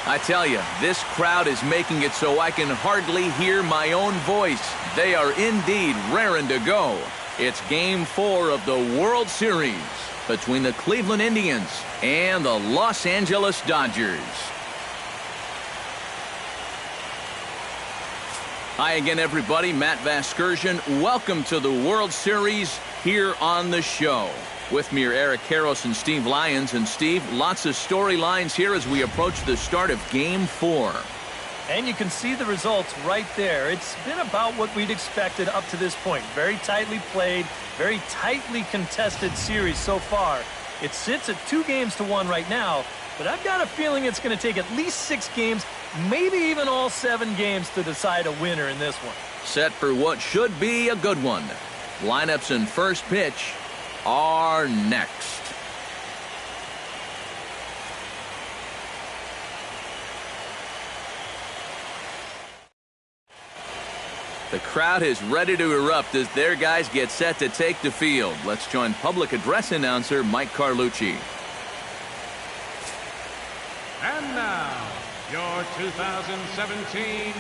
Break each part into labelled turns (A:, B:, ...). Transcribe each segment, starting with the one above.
A: I tell you, this crowd is making it so I can hardly hear my own voice. They are indeed raring to go. It's Game 4 of the World Series between the Cleveland Indians and the Los Angeles Dodgers. Hi again, everybody. Matt Vasgersian. Welcome to the World Series here on the show. With me are Eric Karros and Steve Lyons. And Steve, lots of storylines here as we approach the start of Game 4.
B: And you can see the results right there. It's been about what we'd expected up to this point. Very tightly played, very tightly contested series so far. It sits at 2-1 right now, but I've got a feeling it's going to take at least 6 games, maybe even all 7 games to decide a winner in this one.
A: Set for what should be a good one. Lineups and first pitch are next. The crowd is ready to erupt as their guys get set to take the field. Let's join public address announcer Mike Carlucci.
C: And now, your 2017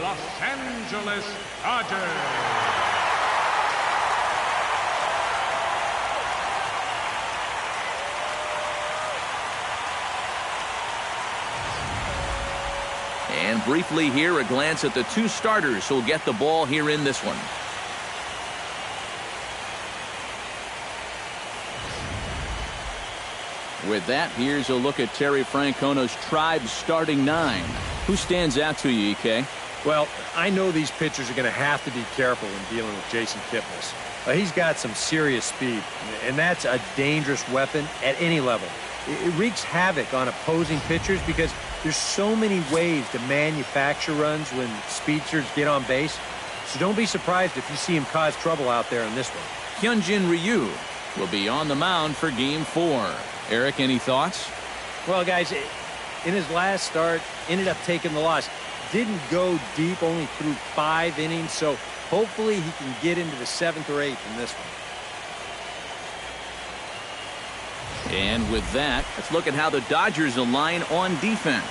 C: Los Angeles Dodgers.
A: And briefly here, a glance at the 2 starters who'll get the ball here in this one. With that, here's a look at Terry Francona's Tribe starting 9. Who stands out to you, EK?
D: Well, I know these pitchers are going to have to be careful when dealing with Jason Kipnis. He's got some serious speed, and that's a dangerous weapon at any level. It wreaks havoc on opposing pitchers because there's so many ways to manufacture runs when speedsters get on base. So don't be surprised if you see him cause trouble out there in this one.
A: Hyunjin Ryu will be on the mound for Game 4. Eric, any thoughts?
D: Well, guys, in his last start, ended up taking the loss. Didn't go deep, only threw 5 innings, so hopefully he can get into the 7th or 8th in this one.
A: And with that, let's look at how the Dodgers align on defense.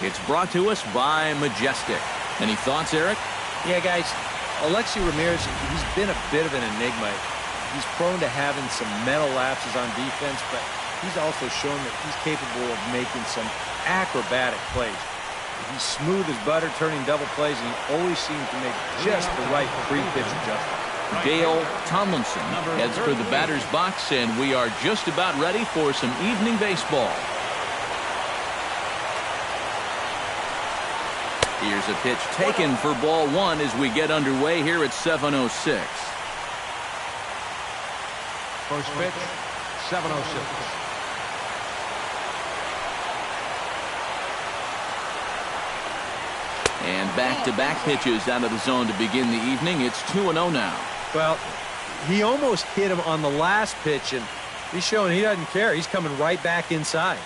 A: It's brought to us by Majestic. Any thoughts, Eric?
D: Yeah, guys, Alexei Ramirez, he's been a bit of an enigma. He's prone to having some mental lapses on defense, but he's also shown that he's capable of making some acrobatic plays. He's smooth as butter, turning double plays, and he always seems to make just the right pre-pitch adjustment.
A: Dale Tomlinson heads for the batter's box, and we are just about ready for some evening baseball. Here's a pitch taken for ball 1 as we get underway here at 7:06.
C: First pitch, 7:06.
A: And back-to-back pitches out of the zone to begin the evening. It's 2-0 now.
D: Well, he almost hit him on the last pitch, and he's showing he doesn't care. He's coming right back inside.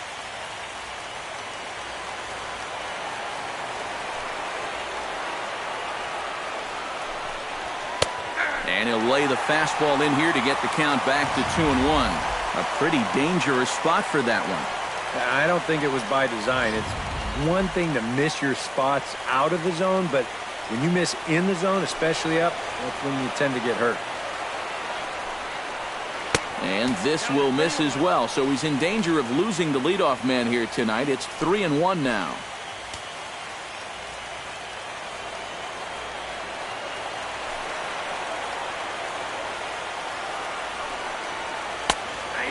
A: And he'll lay the fastball in here to get the count back to 2-1. A pretty dangerous spot for that one.
D: I don't think it was by design. It's one thing to miss your spots out of the zone, but when you miss in the zone, especially up, that's when you tend to get hurt.
A: And this will miss as well, so he's in danger of losing the leadoff man here tonight. It's 3-1 now.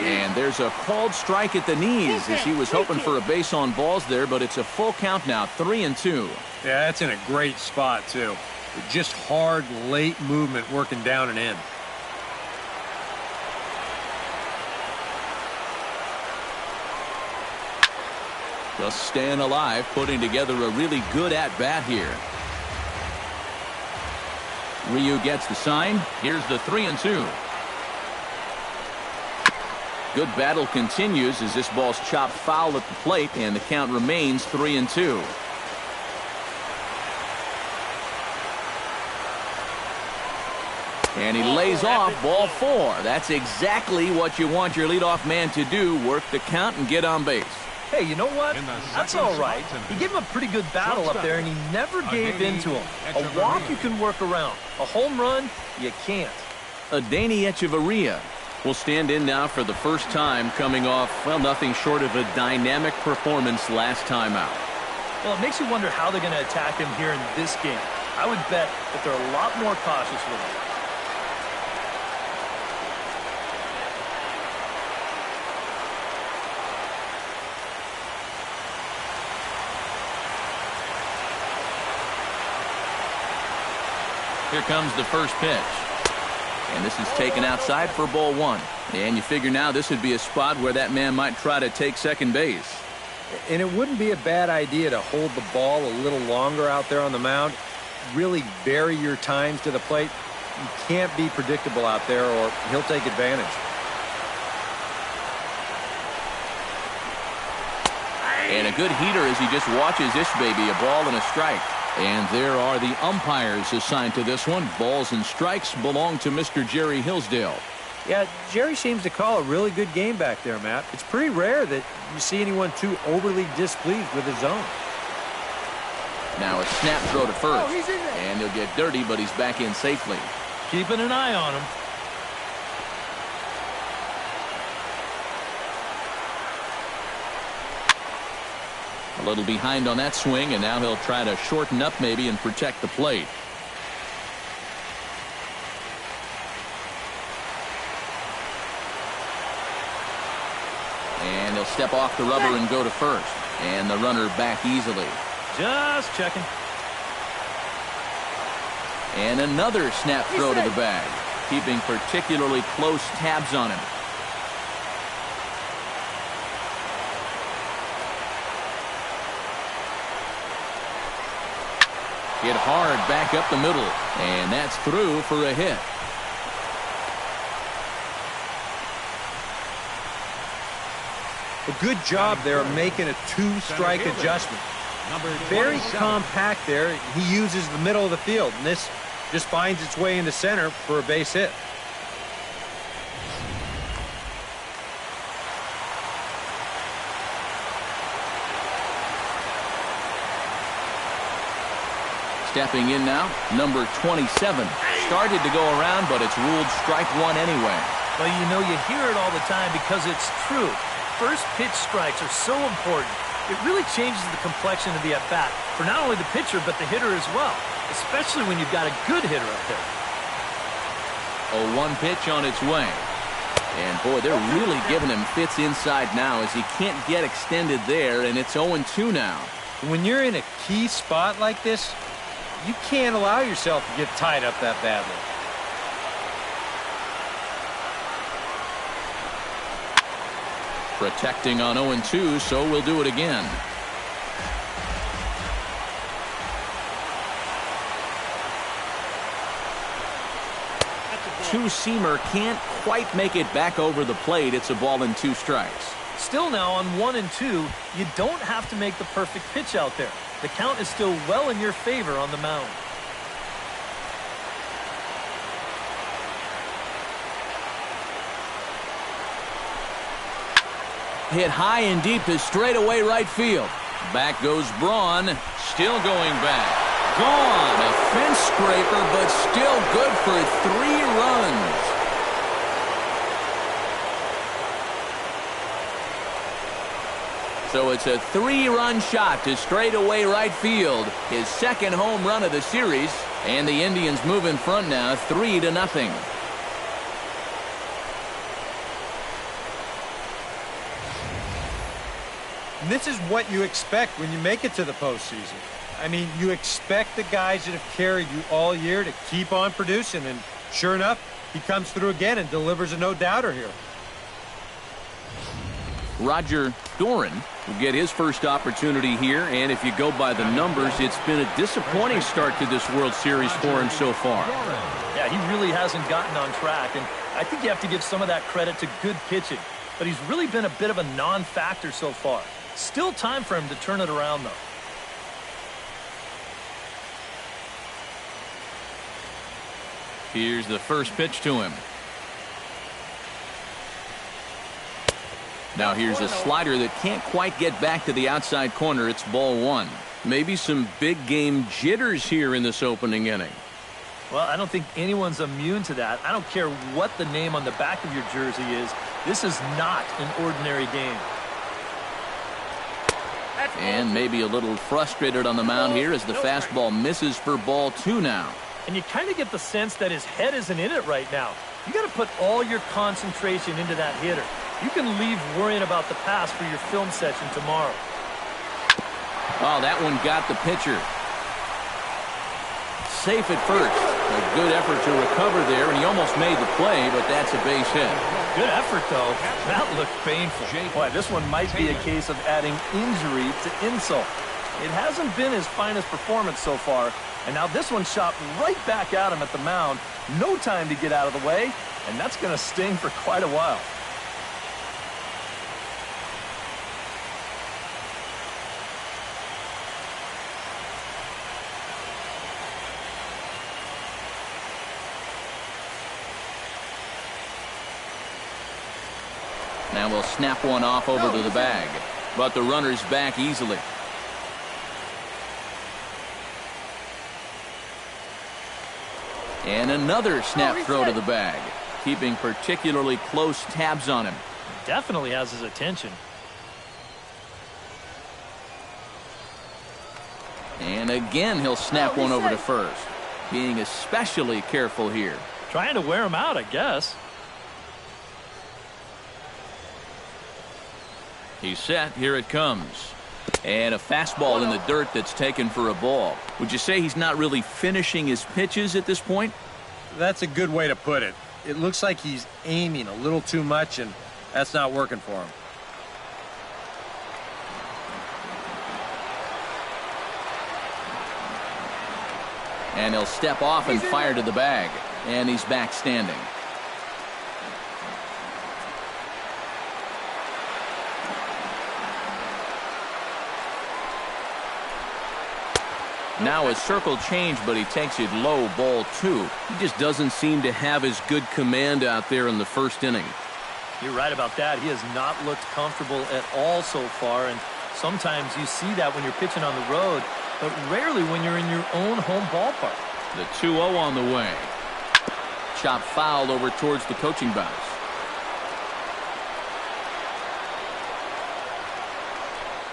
A: And there's a called strike at the knees as he was hoping for a base on balls there, but it's a full count now, 3-2.
D: Yeah, that's in a great spot, too. Just hard, late movement working down and in.
A: Just staying alive, putting together a really good at-bat here. Ryu gets the sign. Here's the 3-2. Good battle continues as this ball's chopped foul at the plate, and the count remains 3-2. And he lays off ball 4. That's exactly what you want your leadoff man to do, work the count and get on base.
B: Hey, you know what?
C: In the
B: That's
C: second
B: all right.
C: spot
B: He gave him a pretty good battle up there, and he never gave in to him. A walk you can work around. A home run, you can't.
A: Adeiny Echeverria will stand in now for the first time, coming off, well, nothing short of a dynamic performance last time out.
B: Well, it makes you wonder how they're going to attack him here in this game. I would bet that they're a lot more cautious with him.
A: Here comes the first pitch. And this is taken outside for ball one. And you figure now this would be a spot where that man might try to take second base.
D: And it wouldn't be a bad idea to hold the ball a little longer out there on the mound. Really vary your times to the plate. You can't be predictable out there or he'll take advantage.
A: And a good heater as he just watches this baby, a ball and a strike. And there are the umpires assigned to this one. Balls and strikes belong to Mr. Jerry Hillsdale.
D: Yeah, Jerry seems to call a really good game back there, Matt. It's pretty rare that you see anyone too overly displeased with his zone.
A: Now a snap throw to first. And he'll get dirty, but he's back in safely.
B: Keeping an eye on him.
A: A little behind on that swing, and now he'll try to shorten up maybe and protect the plate. And he'll step off the rubber and go to first. And the runner back easily.
B: Just checking.
A: And another snap throw to the bag, keeping particularly close tabs on him. Hit hard back up the middle, and that's through for a hit.
D: A good job there of making a two-strike adjustment. Very compact there. He uses the middle of the field, and this just finds its way into center for a base hit.
A: Stepping in now, number 27. Started to go around, but it's ruled strike one anyway.
B: Well, you know, you hear it all the time because it's true. First pitch strikes are so important. It really changes the complexion of the at-bat for not only the pitcher, but the hitter as well, especially when you've got a good hitter up there.
A: Oh, one pitch on its way. And, boy, they're really giving him fits inside now as he can't get extended there, and it's 0-2 now.
D: When you're in a key spot like this, you can't allow yourself to get tied up that badly.
A: Protecting on 0-2, so we'll do it again. Two-seamer can't quite make it back over the plate. It's a ball and two strikes.
B: Still now on 1-2, you don't have to make the perfect pitch out there. The count is still well in your favor on the mound.
A: Hit high and deep to straightaway right field. Back goes Braun, still going back. Gone, a fence scraper, but still good for 3 runs. So it's a 3-run shot to straightaway right field. His second home run of the series, and the Indians move in front now 3-0.
D: And this is what you expect when you make it to the postseason. I mean, you expect the guys that have carried you all year to keep on producing, and sure enough, he comes through again and delivers a no-doubter here.
A: Roger Doran will get his first opportunity here, and if you go by the numbers, it's been a disappointing start to this World Series for him so far.
B: Yeah, he really hasn't gotten on track, and I think you have to give some of that credit to good pitching. But he's really been a bit of a non-factor so far. Still time for him to turn it around, though.
A: Here's the first pitch to him. Now here's a slider that can't quite get back to the outside corner. It's ball one. Maybe some big game jitters here in this opening inning.
B: Well, I don't think anyone's immune to that. I don't care what the name on the back of your jersey is. This is not an ordinary game.
A: And maybe a little frustrated on the mound here as the fastball misses for ball two now.
B: And you kind of get the sense that his head isn't in it right now. You got to put all your concentration into that hitter. You can leave worrying about the pass for your film session tomorrow.
A: Oh, that one got the pitcher. Safe at first. A good effort to recover there, and he almost made the play, but that's a base hit.
B: Good effort, though. That looked painful. Boy, this one might be a case of adding injury to insult. It hasn't been his finest performance so far, and now this one shot right back at him at the mound. No time to get out of the way, and that's going to sting for quite a while.
A: Now we'll snap one off over to the bag, but the runner's back easily. And another snap throw to the bag, keeping particularly close tabs on him.
B: Definitely has his attention.
A: And again, he'll snap one over to first, being especially careful here.
B: Trying to wear him out, I guess.
A: He's set. Here it comes. And a fastball in the dirt that's taken for a ball. Would you say he's not really finishing his pitches at this point?
D: That's a good way to put it. It looks like he's aiming a little too much, and that's not working for him.
A: And he'll step off and fire to the bag. And he's back standing. Now a circle change, but he takes it low, ball two. He just doesn't seem to have as good command out there in the first inning.
B: You're right about that. He has not looked comfortable at all so far, and sometimes you see that when you're pitching on the road, but rarely when you're in your own home ballpark.
A: The 2-0 on the way. Chop fouled over towards the coaching box.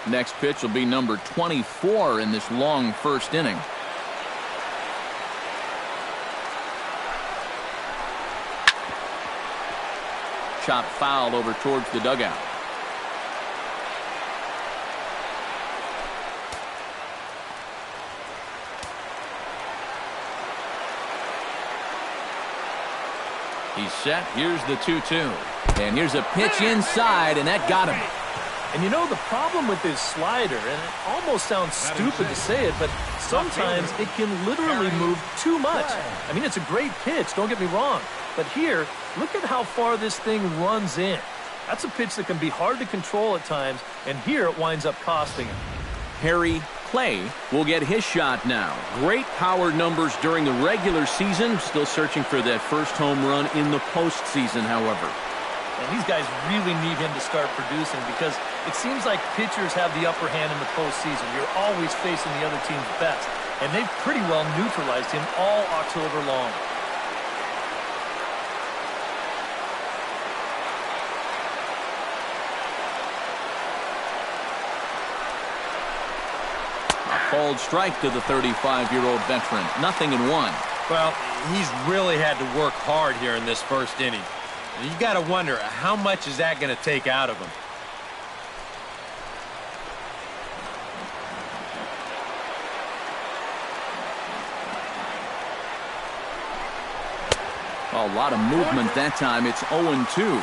A: Next pitch will be number 24 in this long first inning. Chop foul over towards the dugout. He's set. Here's the 2-2. And here's a pitch inside, and that got him.
B: And you know, the problem with this slider, and it almost sounds stupid to say it, but sometimes it can literally move too much. I mean, it's a great pitch, don't get me wrong. But here, look at how far this thing runs in. That's a pitch that can be hard to control at times, and here it winds up costing him.
A: Harry Clay will get his shot now. Great power numbers during the regular season. Still searching for that first home run in the postseason, however.
B: And these guys really need him to start producing because it seems like pitchers have the upper hand in the postseason. You're always facing the other team's best. And they've pretty well neutralized him all October long.
A: A called strike to the 35-year-old veteran. 0-1.
D: Well, he's really had to work hard here in this first inning. You got to wonder, how much is that going to take out of him?
A: A lot of movement that time. It's 0-2.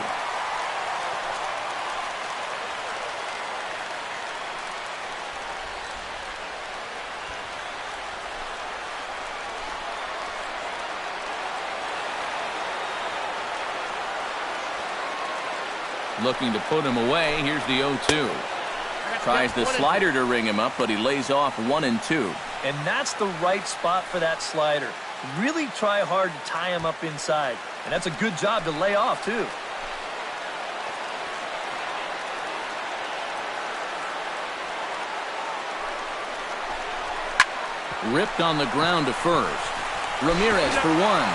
A: Looking to put him away. Here's the 0-2. Tries the slider to ring him up, but he lays off 1-2.
B: And that's the right spot for that slider. Really try hard to tie him up inside. And that's a good job to lay off, too.
A: Ripped on the ground to first. Ramirez for one.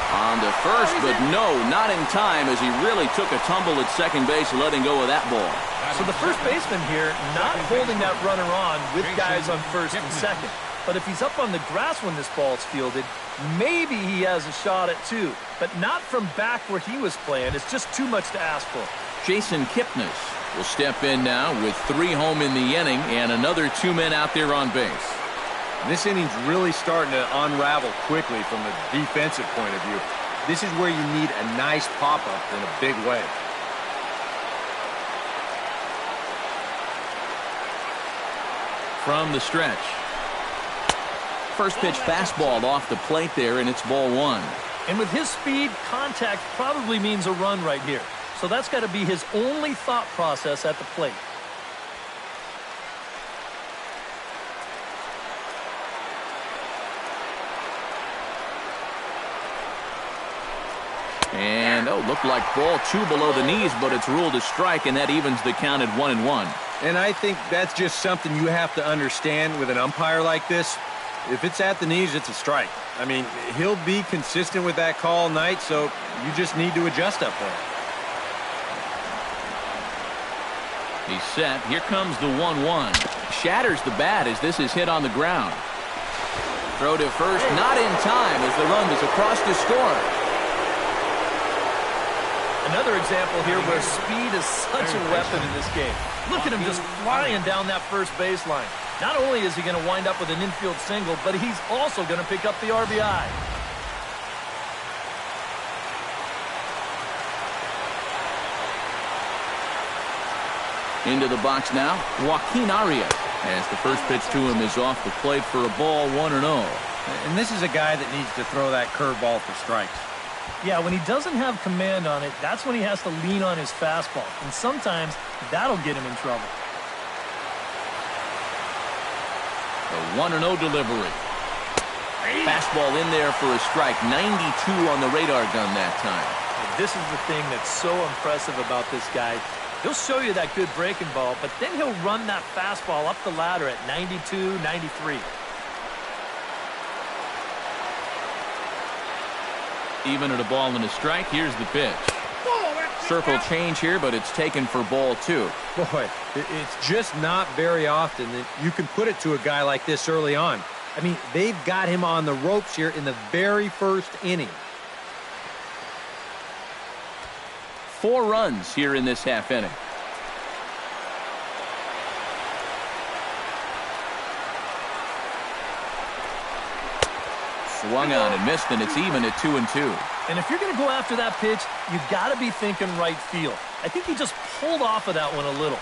A: On to first, but no, not in time as he really took a tumble at second base, letting go of that ball.
B: So the first baseman here not holding that runner on with guys on first and second. But if he's up on the grass when this ball is fielded, maybe he has a shot at two. But not from back where he was playing. It's just too much to ask for.
A: Jason Kipnis will step in now with 3 home in the inning and another 2 men out there on base.
D: This inning's really starting to unravel quickly from a defensive point of view. This is where you need a nice pop-up in a big way.
A: From the stretch. First pitch fastball off the plate there, and it's ball 1.
B: And with his speed, contact probably means a run right here. So that's got to be his only thought process at the plate.
A: And, looked like ball 2 below the knees, but it's ruled a strike, and that evens the count at 1-1.
D: And I think that's just something you have to understand with an umpire like this. If it's at the knees, it's a strike. I mean, he'll be consistent with that call all night, so you just need to adjust up there.
A: He's set. Here comes the 1-1. Shatters the bat as this is hit on the ground. Throw to first, not in time as the run is across to score.
B: Another example here where speed is such a weapon in this game. Look at him just flying down that first baseline. Not only is he going to wind up with an infield single, but he's also going to pick up the RBI.
A: Into the box now, Joaquin Arias, as the first pitch to him is off the plate for a ball, 1-0.
D: And this is a guy that needs to throw that curveball for strikes.
B: Yeah, when he doesn't have command on it, that's when he has to lean on his fastball. And sometimes that'll get him in trouble.
A: A 1-0 delivery. Fastball in there for a strike. 92 on the radar gun that time.
B: And this is the thing that's so impressive about this guy. He'll show you that good breaking ball, but then he'll run that fastball up the ladder at 92, 93.
A: Even at a ball and a strike, here's the pitch. Circle change here, but it's taken for ball 2.
D: Boy, it's just not very often that you can put it to a guy like this early on. I mean, they've got him on the ropes here in the very first inning.
A: 4 runs here in this half inning. Swung on and missed, and it's even at 2-2.
B: And if you're going to go after that pitch, you got to be thinking right field. I think he just pulled off of that one a little.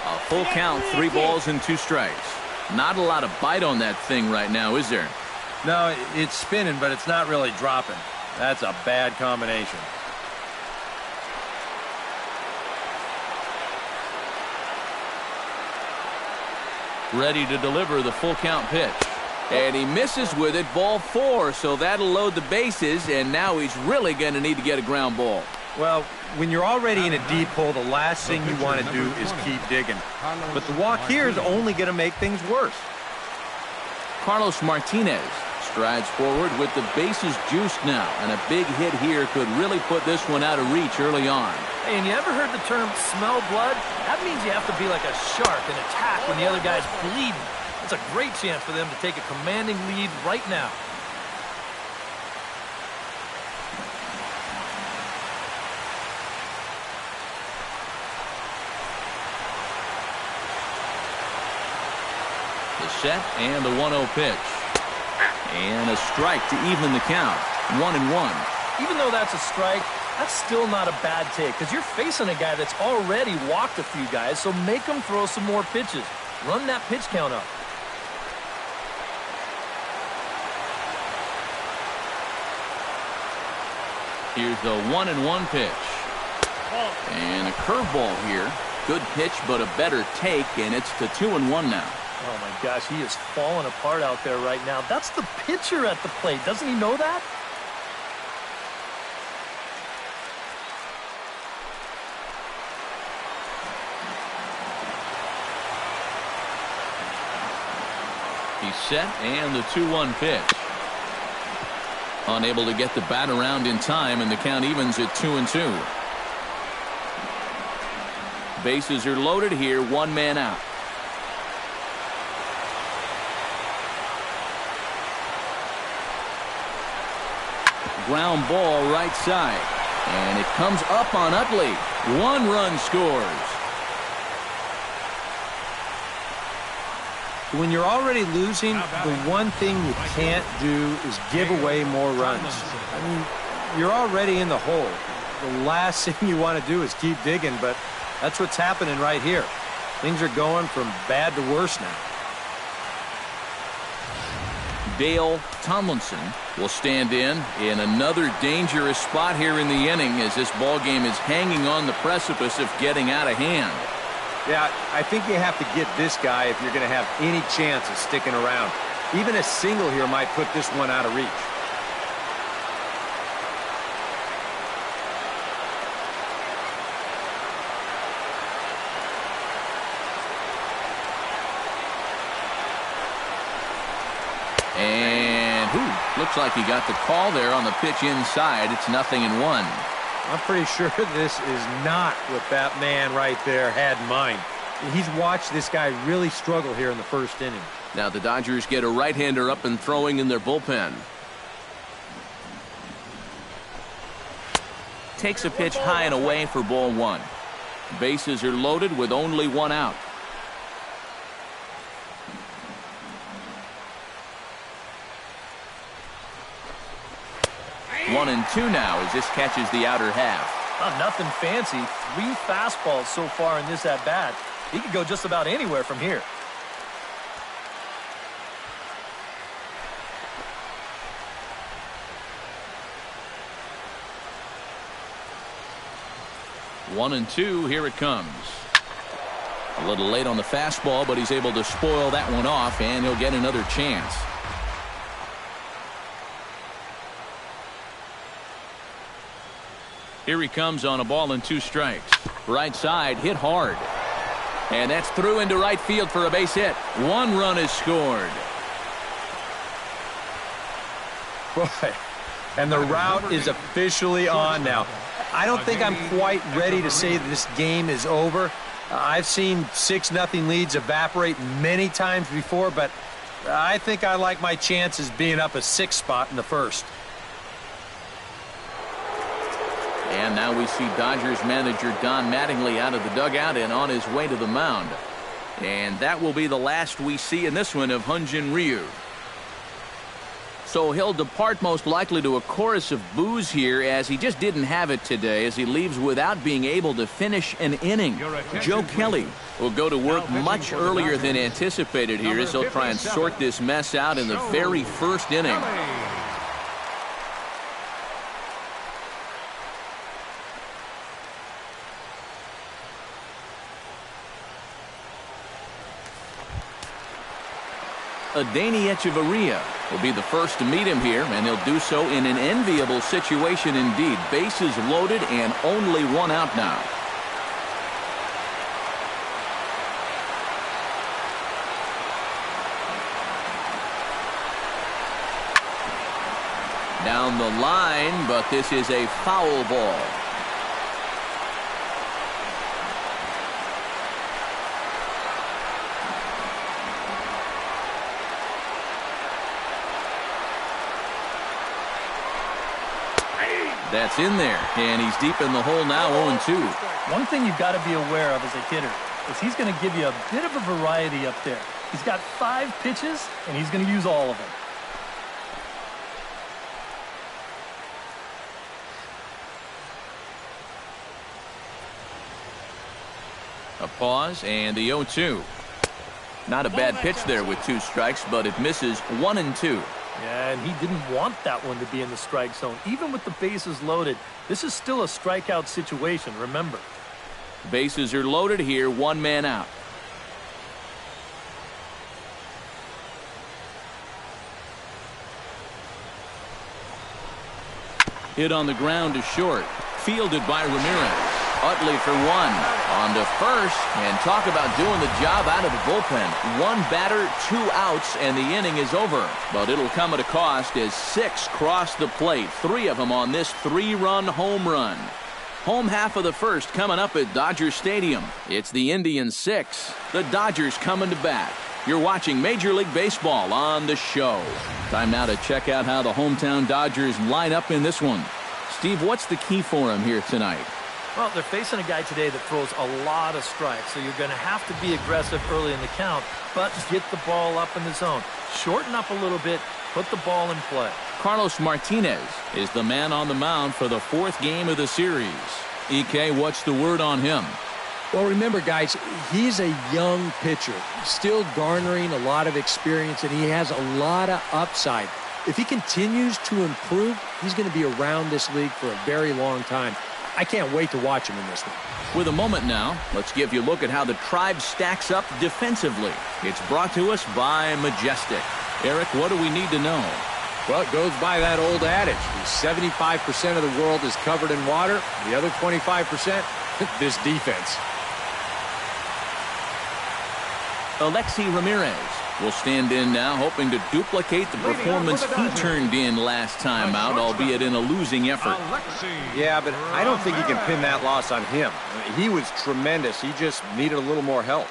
A: A full count, 3 balls and 2 strikes. Not a lot of bite on that thing right now, is there?
D: No, it's spinning, but it's not really dropping. That's a bad combination.
A: Ready to deliver the full count pitch. And he misses with it, ball 4, so that'll load the bases, and now he's really going to need to get a ground ball.
D: Well, when you're already in a deep hole, the last thing you want to do is keep digging. But the walk here is only going to make things worse.
A: Carlos Martinez strides forward with the bases juiced now, and a big hit here could really put this one out of reach early on.
B: Hey, and you ever heard the term smell blood? That means you have to be like a shark and attack when the other guy's bleeding. It's a great chance for them to take a commanding lead right now.
A: The set and the 1-0 pitch. And a strike to even the count. 1-1.
B: Even though that's a strike, that's still not a bad take because you're facing a guy that's already walked a few guys, so make him throw some more pitches. Run that pitch count up.
A: Here's the 1-1 pitch. And a curveball here. Good pitch, but a better take, and it's to 2-1 now.
B: Oh, my gosh, he is falling apart out there right now. That's the pitcher at the plate. Doesn't he know that?
A: He's set, and the 2-1 pitch. Unable to get the bat around in time, and the count evens at 2-2. Bases are loaded here, one man out. Ground ball right side. And it comes up on Utley. One run scores.
D: When you're already losing, the one thing you can't do is give away more runs. I mean, you're already in the hole. The last thing you want to do is keep digging, but that's what's happening right here. Things are going from bad to worse now.
A: Dale Tomlinson will stand in another dangerous spot here in the inning as this ball game is hanging on the precipice of getting out of hand.
D: Yeah, I think you have to get this guy if you're going to have any chance of sticking around. Even a single here might put this one out of reach.
A: Looks like he got the call there on the pitch inside. It's 0-1.
D: I'm pretty sure this is not what that man right there had in mind. He's watched this guy really struggle here in the first inning.
A: Now the Dodgers get a right-hander up and throwing in their bullpen. Takes a pitch high and away for ball one. Bases are loaded with only one out. 1-2 now as this catches the outer half.
B: Nothing fancy. 3 fastballs so far in this at-bat. He could go just about anywhere from here.
A: One and two, here it comes. A little late on the fastball, but he's able to spoil that one off, and he'll get another chance. Here he comes on a ball and 2 strikes. Right side, hit hard. And that's through into right field for a base hit. 1 run is scored.
D: Boy, and the route is officially on now. I don't think I'm quite ready to say that this game is over. I've seen 6-0 leads evaporate many times before, but I think I like my chances being up a 6 spot in the first.
A: And now we see Dodgers manager Don Mattingly out of the dugout and on his way to the mound. And that will be the last we see in this one of Hyun-Jin Ryu. So he'll depart most likely to a chorus of boos here, as he just didn't have it today, as he leaves without being able to finish an inning. Joe Kelly will go to work much earlier than anticipated here, as he'll try and sort this mess out in the very first inning. Adeiny Echeverria will be the first to meet him here, and he'll do so in an enviable situation indeed. Bases loaded and only 1 out now. Down the line, but this is a foul ball. That's in there, and he's deep in the hole now, 0-2.
B: One thing you've got to be aware of as a hitter is he's going to give you a bit of a variety up there. He's got 5 pitches, and he's going to use all of them.
A: A pause, and the 0-2. Not a bad pitch there with 2 strikes, but it misses 1-2.
B: Yeah, and he didn't want that one to be in the strike zone. Even with the bases loaded, this is still a strikeout situation, remember.
A: Bases are loaded here, 1 man out. Hit on the ground to short. Fielded by Ramirez. Utley for one. On to first. And talk about doing the job out of the bullpen. One batter, 2 outs, and the inning is over. But it'll come at a cost as 6 cross the plate. 3 of them on this 3-run home run. Home half of the first coming up at Dodger Stadium. It's the Indians 6. The Dodgers coming to bat. You're watching Major League Baseball on the show. Time now to check out how the hometown Dodgers line up in this one. Steve, what's the key for them here tonight?
B: Well, they're facing a guy today that throws a lot of strikes, so you're going to have to be aggressive early in the count, but get the ball up in the zone. Shorten up a little bit, put the ball in play.
A: Carlos Martinez is the man on the mound for the 4th game of the series. EK, what's the word on him?
D: Well, remember, guys, he's a young pitcher, still garnering a lot of experience, and he has a lot of upside. If he continues to improve, he's going to be around this league for a very long time. I can't wait to watch him in this one.
A: With a moment now, let's give you a look at how the Tribe stacks up defensively. It's brought to us by Majestic. Eric, what do we need to know?
D: Well, it goes by that old adage. 75% of the world is covered in water. The other 25%, this defense.
A: Alexi Ramirez will stand in now, hoping to duplicate the performance he turned in last time out, albeit in a losing effort.
D: Yeah, but I don't think you can pin that loss on him. I mean, he was tremendous. He just needed a little more help.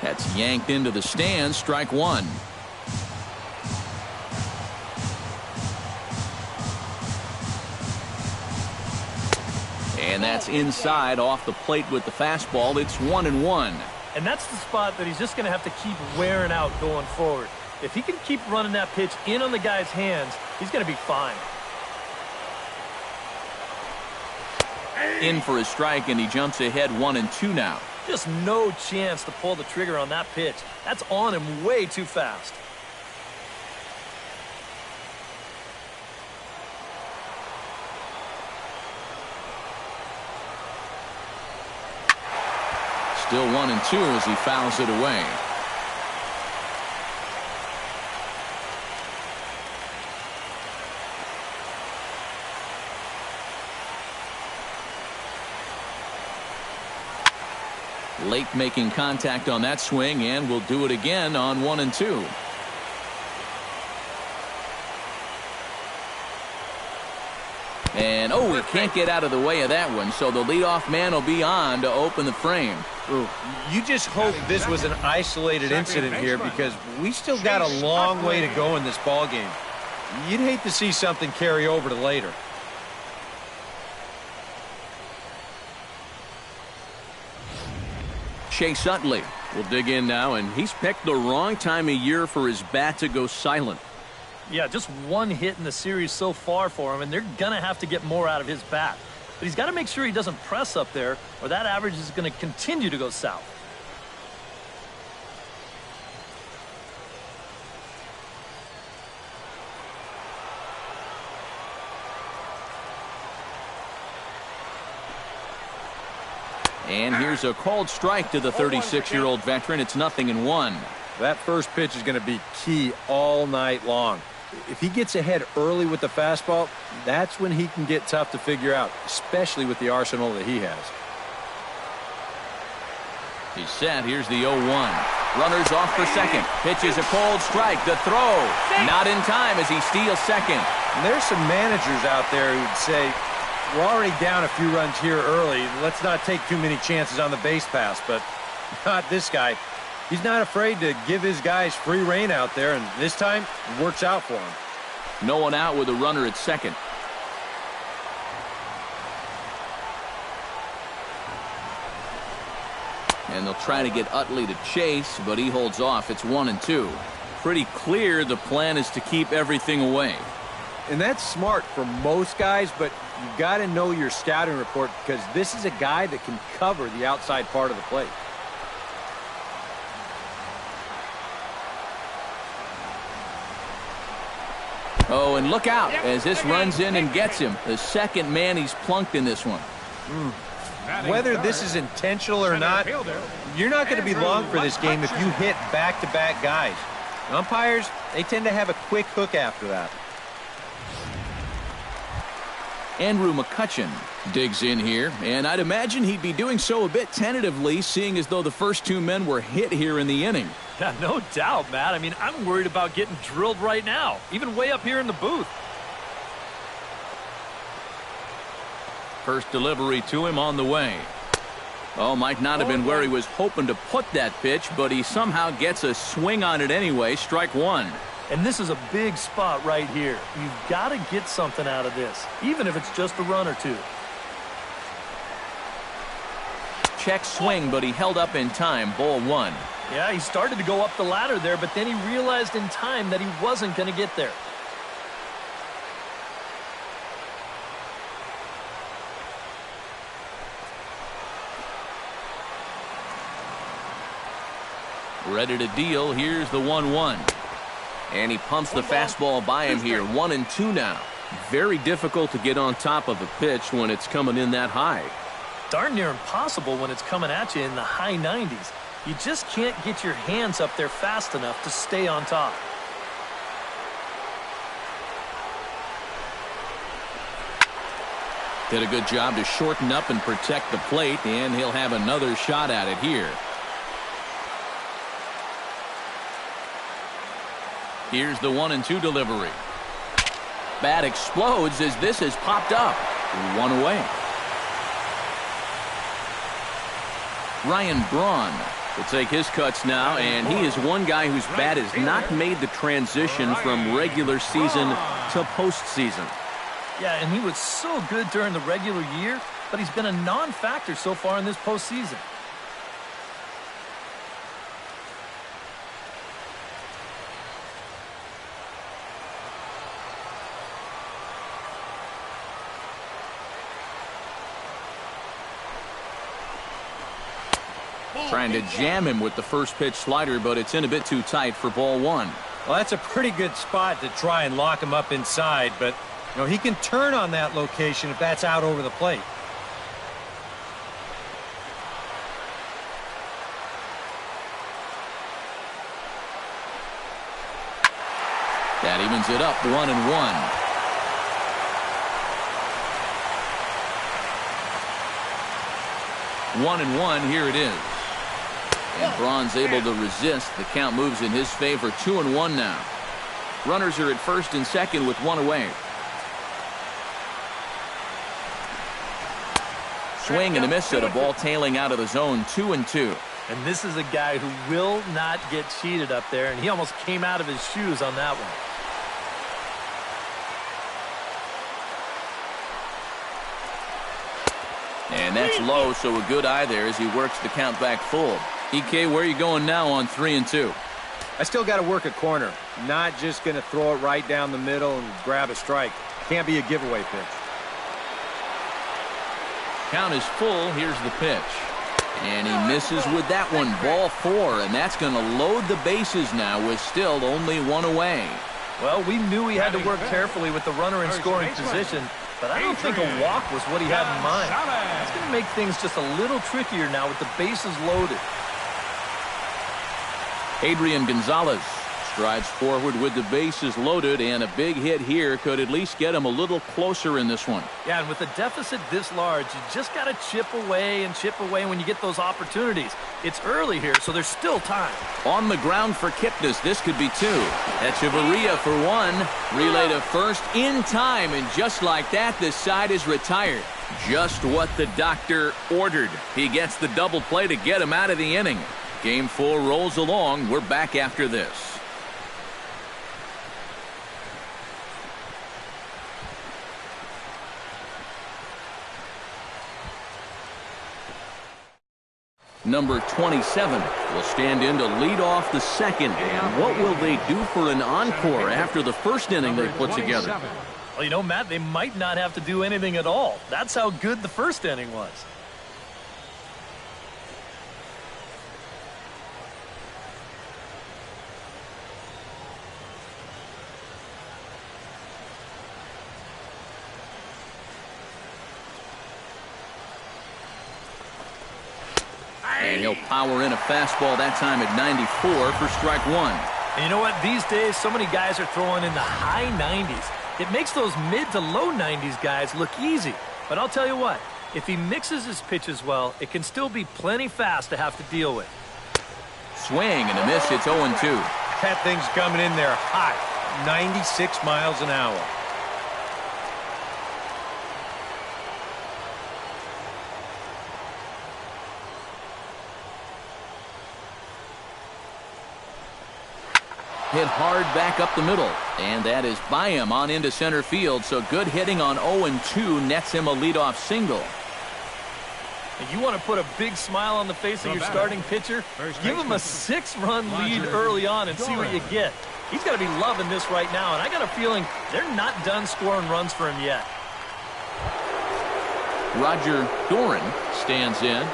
A: That's yanked into the stands. Strike one. And that's inside off the plate with the fastball. It's 1-1.
B: And that's the spot that he's just going to have to keep wearing out going forward. If he can keep running that pitch in on the guy's hands, he's going to be fine.
A: In for a strike, and he jumps ahead 1-2 now.
B: Just no chance to pull the trigger on that pitch. That's on him way too fast.
A: Still 1-2 as he fouls it away. Late making contact on that swing, and will do it again on 1-2. And he can't get out of the way of that one, so the leadoff man will be on to open the frame.
D: Ooh, you just hope this was an isolated incident here, because we still got a long way to go in this ball game. You'd hate to see something carry over to later.
A: Chase Utley will dig in now, and he's picked the wrong time of year for his bat to go silent.
B: Yeah, just one hit in the series so far for him, and they're going to have to get more out of his bat. But he's got to make sure he doesn't press up there, or that average is going to continue to go south.
A: And here's a called strike to the 36-year-old veteran. It's 0-1.
D: That first pitch is going to be key all night long. If he gets ahead early with the fastball, that's when he can get tough to figure out, especially with the arsenal that he has.
A: He's set. Here's the 0-1. Runners off for second. Pitches a cold strike. The throw. Not in time as he steals second.
D: And there's some managers out there who'd say, we're already down a few runs here early. Let's not take too many chances on the base pass. But not this guy. He's not afraid to give his guys free rein out there, and this time it works out for him.
A: No one out with a runner at second. And they'll try to get Utley to chase, but he holds off. It's 1-2. Pretty clear the plan is to keep everything away.
D: And that's smart for most guys, but you've got to know your scouting report, because this is a guy that can cover the outside part of the plate.
A: Oh, and look out as this runs in and gets him. The second man he's plunked in this one.
D: Whether this is intentional or not, you're not going to be long for this game if you hit back-to-back guys. Umpires, they tend to have a quick hook after that.
A: Andrew McCutchen digs in here, and I'd imagine he'd be doing so a bit tentatively, seeing as though the first two men were hit here in the inning.
B: Yeah, no doubt, Matt. I mean, I'm worried about getting drilled right now, even way up here in the booth.
A: First delivery to him on the way. Oh, might not have been where he was hoping to put that pitch, but he somehow gets a swing on it anyway. Strike one.
B: And this is a big spot right here. You've got to get something out of this, even if it's just a run or two.
A: Check swing, but he held up in time. Ball one.
B: Yeah, he started to go up the ladder there, but then he realized in time that he wasn't going to get there.
A: Ready to deal. Here's the 1-1. And he pumps the fastball by him here. 1-2 now. Very difficult to get on top of a pitch when it's coming in that high.
B: Darn near impossible when it's coming at you in the high 90s. You just can't get your hands up there fast enough to stay on top.
A: Did a good job to shorten up and protect the plate, and he'll have another shot at it here. Here's the 1-2 delivery. Bat explodes as this has popped up. One away. Ryan Braun will take his cuts now, and he is one guy whose bat has not made the transition from regular season to postseason.
B: Yeah, and he was so good during the regular year, but he's been a non-factor so far in this postseason.
A: Trying to jam him with the first pitch slider, but it's in a bit too tight for ball one.
D: Well, that's a pretty good spot to try and lock him up inside, but you know, he can turn on that location if that's out over the plate.
A: That evens it up 1-1. One and one, here it is. And Braun's able to resist. The count moves in his favor. 2-1 now. Runners are at first and second with one away. Swing and a miss at a ball tailing out of the zone. 2-2.
B: And this is a guy who will not get cheated up there, and he almost came out of his shoes on that one.
A: And that's low, so a good eye there as he works the count back full. EK, where are you going now on 3-2?
D: I still got to work a corner. Not just going to throw it right down the middle and grab a strike. Can't be a giveaway pitch.
A: Count is full. Here's the pitch. And he misses with that one. Ball four, and that's going to load the bases now with still only one away.
B: Well, we knew he had to work carefully with the runner in scoring position, but I don't think a walk was what he had in mind. It's going to make things just a little trickier now with the bases loaded.
A: Adrian Gonzalez strides forward with the bases loaded, and a big hit here could at least get him a little closer in this one.
B: Yeah, and with a deficit this large, you just got to chip away when you get those opportunities. It's early here, so there's still time.
A: On the ground for Kipnis, this could be two. Echeverria for one. Relay to first in time, and just like that, this side is retired. Just what the doctor ordered. He gets the double play to get him out of the inning. Game 4 rolls along. We're back after this. Number 27 will stand in to lead off the second. And what will they do for an encore after the first inning they put together?
B: Well, you know, Matt, they might not have to do anything at all. That's how good the first inning was.
A: He'll power in a fastball that time at 94 for strike one.
B: And you know what? These days, so many guys are throwing in the high 90s. It makes those mid to low 90s guys look easy. But I'll tell you what, if he mixes his pitches well, it can still be plenty fast to have to deal with.
A: Swing and a miss. It's 0-2.
D: That thing's coming in there hot, 96 miles an hour.
A: Hit hard back up the middle, and that is by him on into center field. So good hitting on 0-2 nets him a leadoff single.
B: And you want to put a big smile on the face of your starting pitcher? Give him a 6-run lead early on and see what you get. He's got to be loving this right now, and I got a feeling they're not done scoring runs for him yet.
A: Roger Doran stands in.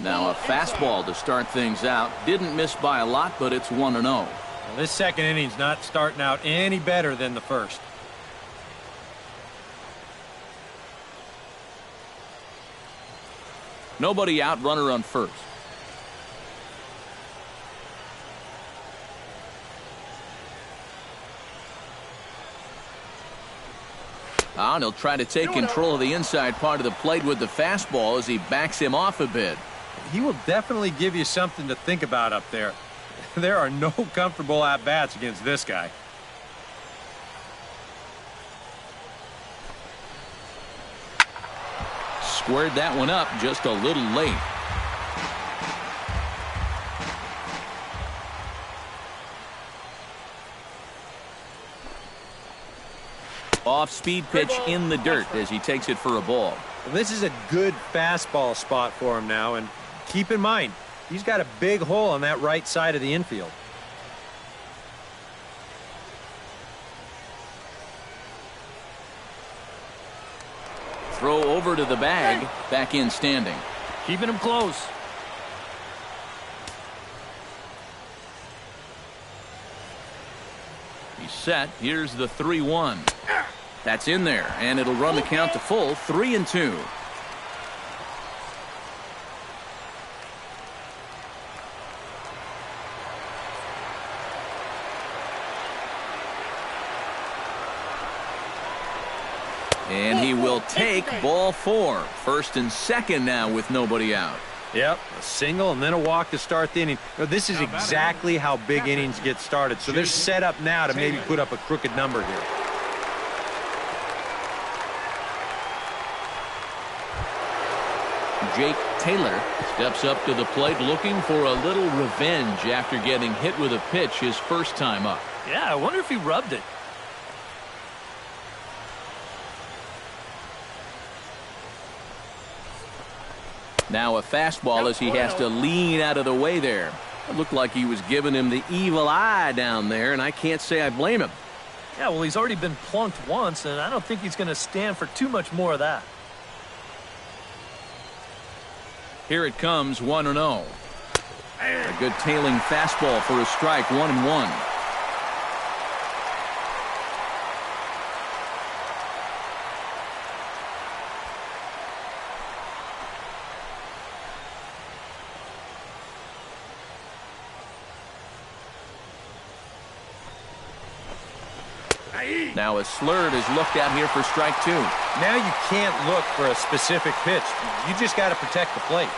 A: Now a fastball to start things out. Didn't miss by a lot, but it's 1-0.
D: Well, this second inning's not starting out any better than the first.
A: Nobody out, runner on first. And he'll try to take control of the inside part of the plate with the fastball as he backs him off a bit.
D: He will definitely give you something to think about up there. There are no comfortable at-bats against this guy.
A: Squared that one up just a little late. Off-speed pitch in the dirt as he takes it for a ball.
D: Well, this is a good fastball spot for him now, and keep in mind, he's got a big hole on that right side of the infield.
A: Throw over to the bag, back in standing.
B: Keeping him close.
A: He's set. Here's the 3-1. That's in there, and it'll run the count to full, 3-2. And he will take ball 4. First and second now with nobody out.
D: Yep, a single and then a walk to start the inning. Now, this is exactly how big innings get started, so they're set up now to maybe put up a crooked number here.
A: Jake Taylor steps up to the plate looking for a little revenge after getting hit with a pitch his first time up.
B: Yeah, I wonder if he rubbed it.
A: Now a fastball as he has to lean out of the way there. It looked like he was giving him the evil eye down there, and I can't say I blame him.
B: Yeah, well, he's already been plunked once, and I don't think he's going to stand for too much more of that.
A: Here it comes, 1-0. A good tailing fastball for a strike, 1-1. Now a slurve is looked at here for strike 2.
D: Now you can't look for a specific pitch. You just got to protect the plate.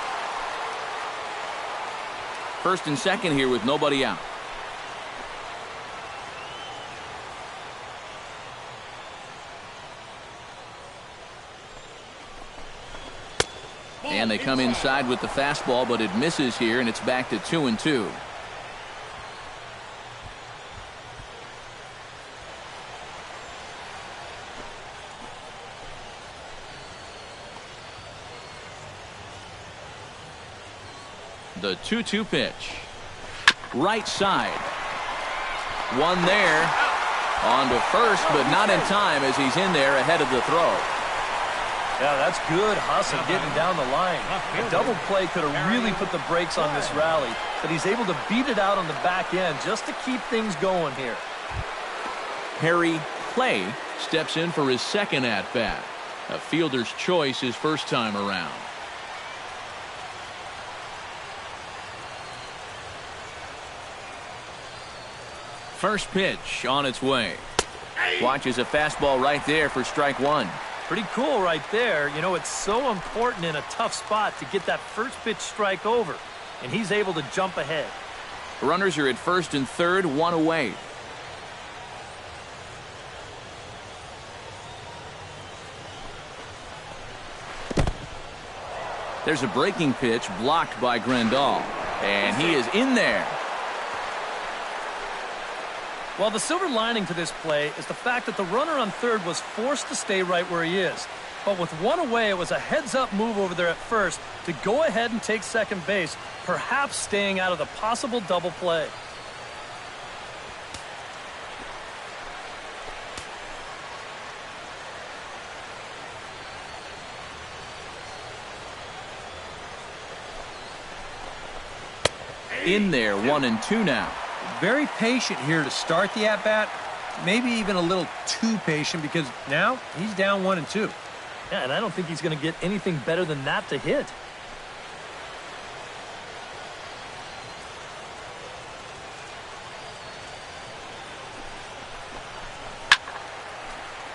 A: First and second here with nobody out. And they come inside with the fastball, but it misses here, and it's back to 2-2. The 2-2 pitch. Right side. One there. On to first, but not in time as he's in there ahead of the throw.
B: Yeah, that's good hustle getting down the line. The double play could have really put the brakes on this rally, but he's able to beat it out on the back end just to keep things going here.
A: Harry Clay steps in for his second at-bat. A fielder's choice his first time around. First pitch on its way. Watches a fastball right there for strike one.
B: Pretty cool right there. You know, it's so important in a tough spot to get that first pitch strike over, and he's able to jump ahead.
A: Runners are at first and third, one away. There's a breaking pitch blocked by Grandal, and he is in there.
B: Well, the silver lining to this play is the fact that the runner on third was forced to stay right where he is. But with one away, it was a heads-up move over there at first to go ahead and take second base, perhaps staying out of the possible double play.
A: In there, 1-2 now.
D: Very patient here to start the at-bat. Maybe even a little too patient because now he's down 1-2.
B: Yeah, and I don't think he's going to get anything better than that to hit.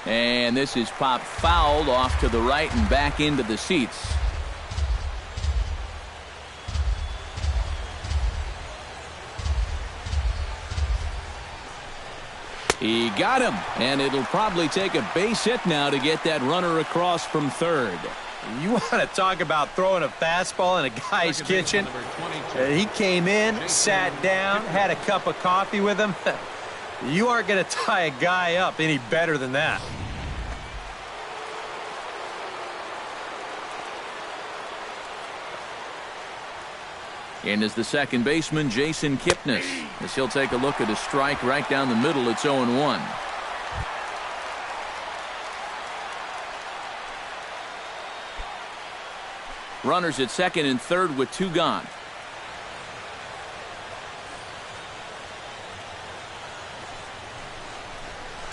A: And this is popped fouled off to the right and back into the seats. He got him, and it'll probably take a base hit now to get that runner across from third.
D: You want to talk about throwing a fastball in a guy's kitchen? He came in, sat down, had a cup of coffee with him. You aren't going to tie a guy up any better than that.
A: In is the second baseman, Jason Kipnis, as he'll take a look at a strike right down the middle. It's 0-1. Runners at second and third with two gone.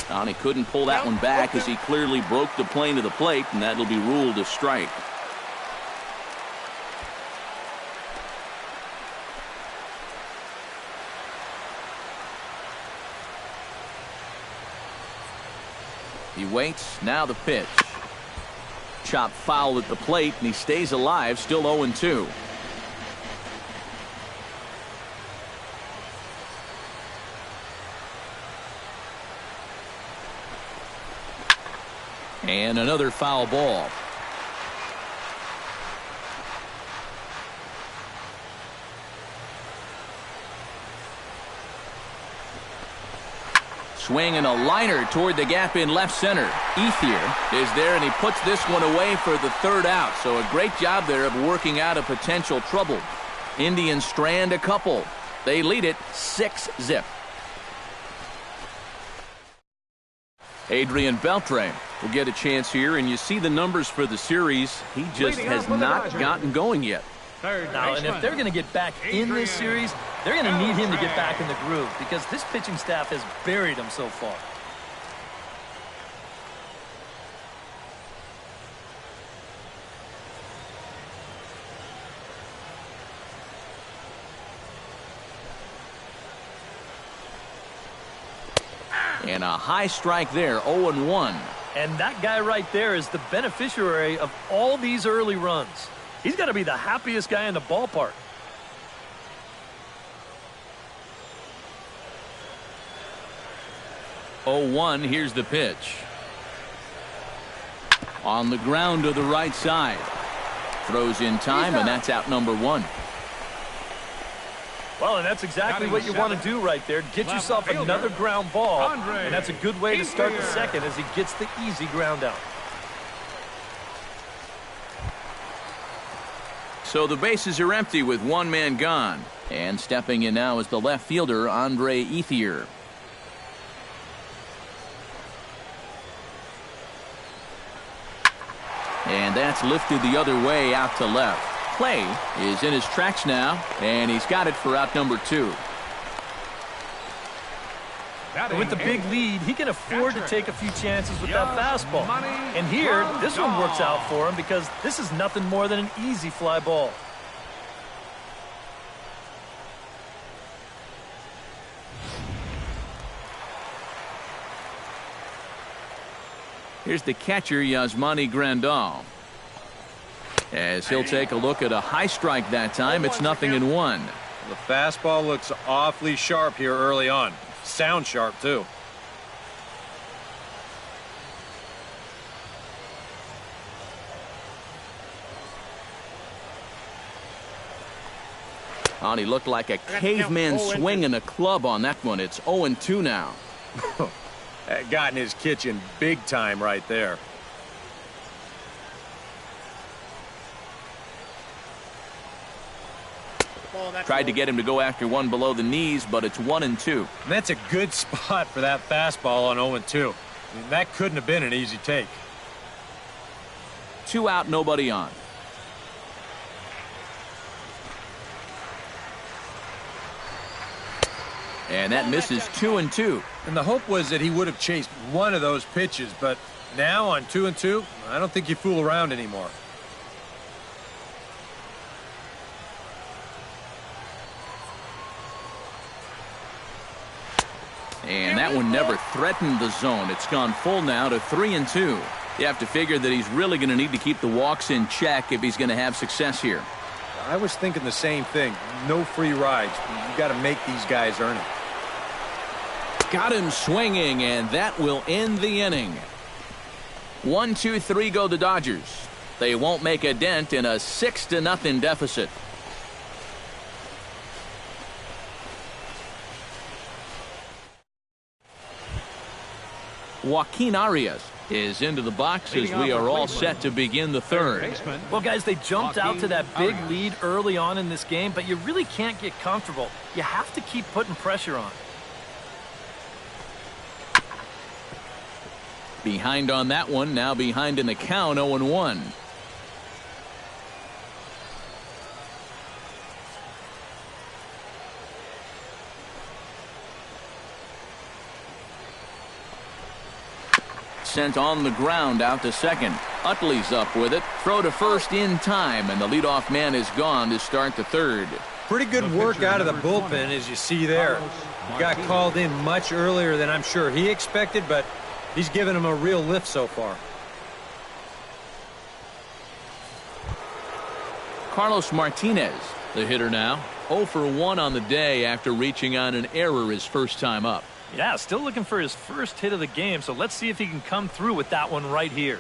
A: And he couldn't pull that one back as he clearly broke the plane of the plate, and that'll be ruled a strike. He waits. Now the pitch. Chop foul at the plate, and he stays alive, still 0-2. And another foul ball. Swing and a liner toward the gap in left center. Ethier is there, and he puts this one away for the third out. So a great job there of working out a potential trouble. Indians strand a couple. They lead it 6-0. Adrian Beltre will get a chance here, and you see the numbers for the series. He just has not gotten going yet.
B: Now, and if they're going to get back in this series, they're going to need him to get back in the groove because this pitching staff has buried him so far.
A: And a high strike there, 0-1.
B: And that guy right there is the beneficiary of all these early runs. He's got to be the happiest guy in the ballpark.
A: Here's the pitch. On the ground to the right side. Throws in time, and that's out number one.
B: Well, and that's exactly what you want to do right there. Get yourself another ground ball, and that's a good way to start the second as he gets the easy ground out.
A: So the bases are empty with one man gone. And stepping in now is the left fielder, Andre Ethier. And that's lifted the other way out to left. Play is in his tracks now, and he's got it for out number 2.
B: With the big lead, he can afford to take a few chances with that fastball. And here, this one works out for him because this is nothing more than an easy fly ball.
A: Here's the catcher, Yasmani Grandal. As he'll take a look at a high strike that time, it's 0-1.
D: The fastball looks awfully sharp here early on. Sound sharp, too.
A: Oh, he looked like a caveman swinging a club on that one. It's 0-2 now.
D: Got in his kitchen big time right there.
A: Tried to get him to go after one below the knees, but it's 1-2.
D: And that's a good spot for that fastball on 0-2. I mean, that couldn't have been an easy take.
A: 2 out, nobody on. And that misses 2-2.
D: And the hope was that he would have chased one of those pitches, but now on 2-2, I don't think you fool around anymore.
A: And that one never threatened the zone. It's gone full now to 3-2. You have to figure that he's really going to need to keep the walks in check if he's going to have success here.
D: I was thinking the same thing. No free rides. You got to make these guys earn it.
A: Got him swinging, and that will end the inning. 1, 2, 3 go the Dodgers. They won't make a dent in a 6-0 deficit. Joaquin Arias is into the box as we are all set to begin the third.
B: Well, guys, they jumped out to that big lead early on in this game, but you really can't get comfortable. You have to keep putting pressure on.
A: Behind on that one, now behind in the count, 0-1. Sent on the ground out to second. Utley's up with it. Throw to first in time, and the leadoff man is gone to start the third.
D: Pretty good work out of the bullpen, as you see there. He got called in much earlier than I'm sure he expected, but he's given him a real lift so far.
A: Carlos Martinez, the hitter now. 0 for 1 on the day after reaching on an error his first time up.
B: Yeah, still looking for his first hit of the game, so let's see if he can come through with that one right here.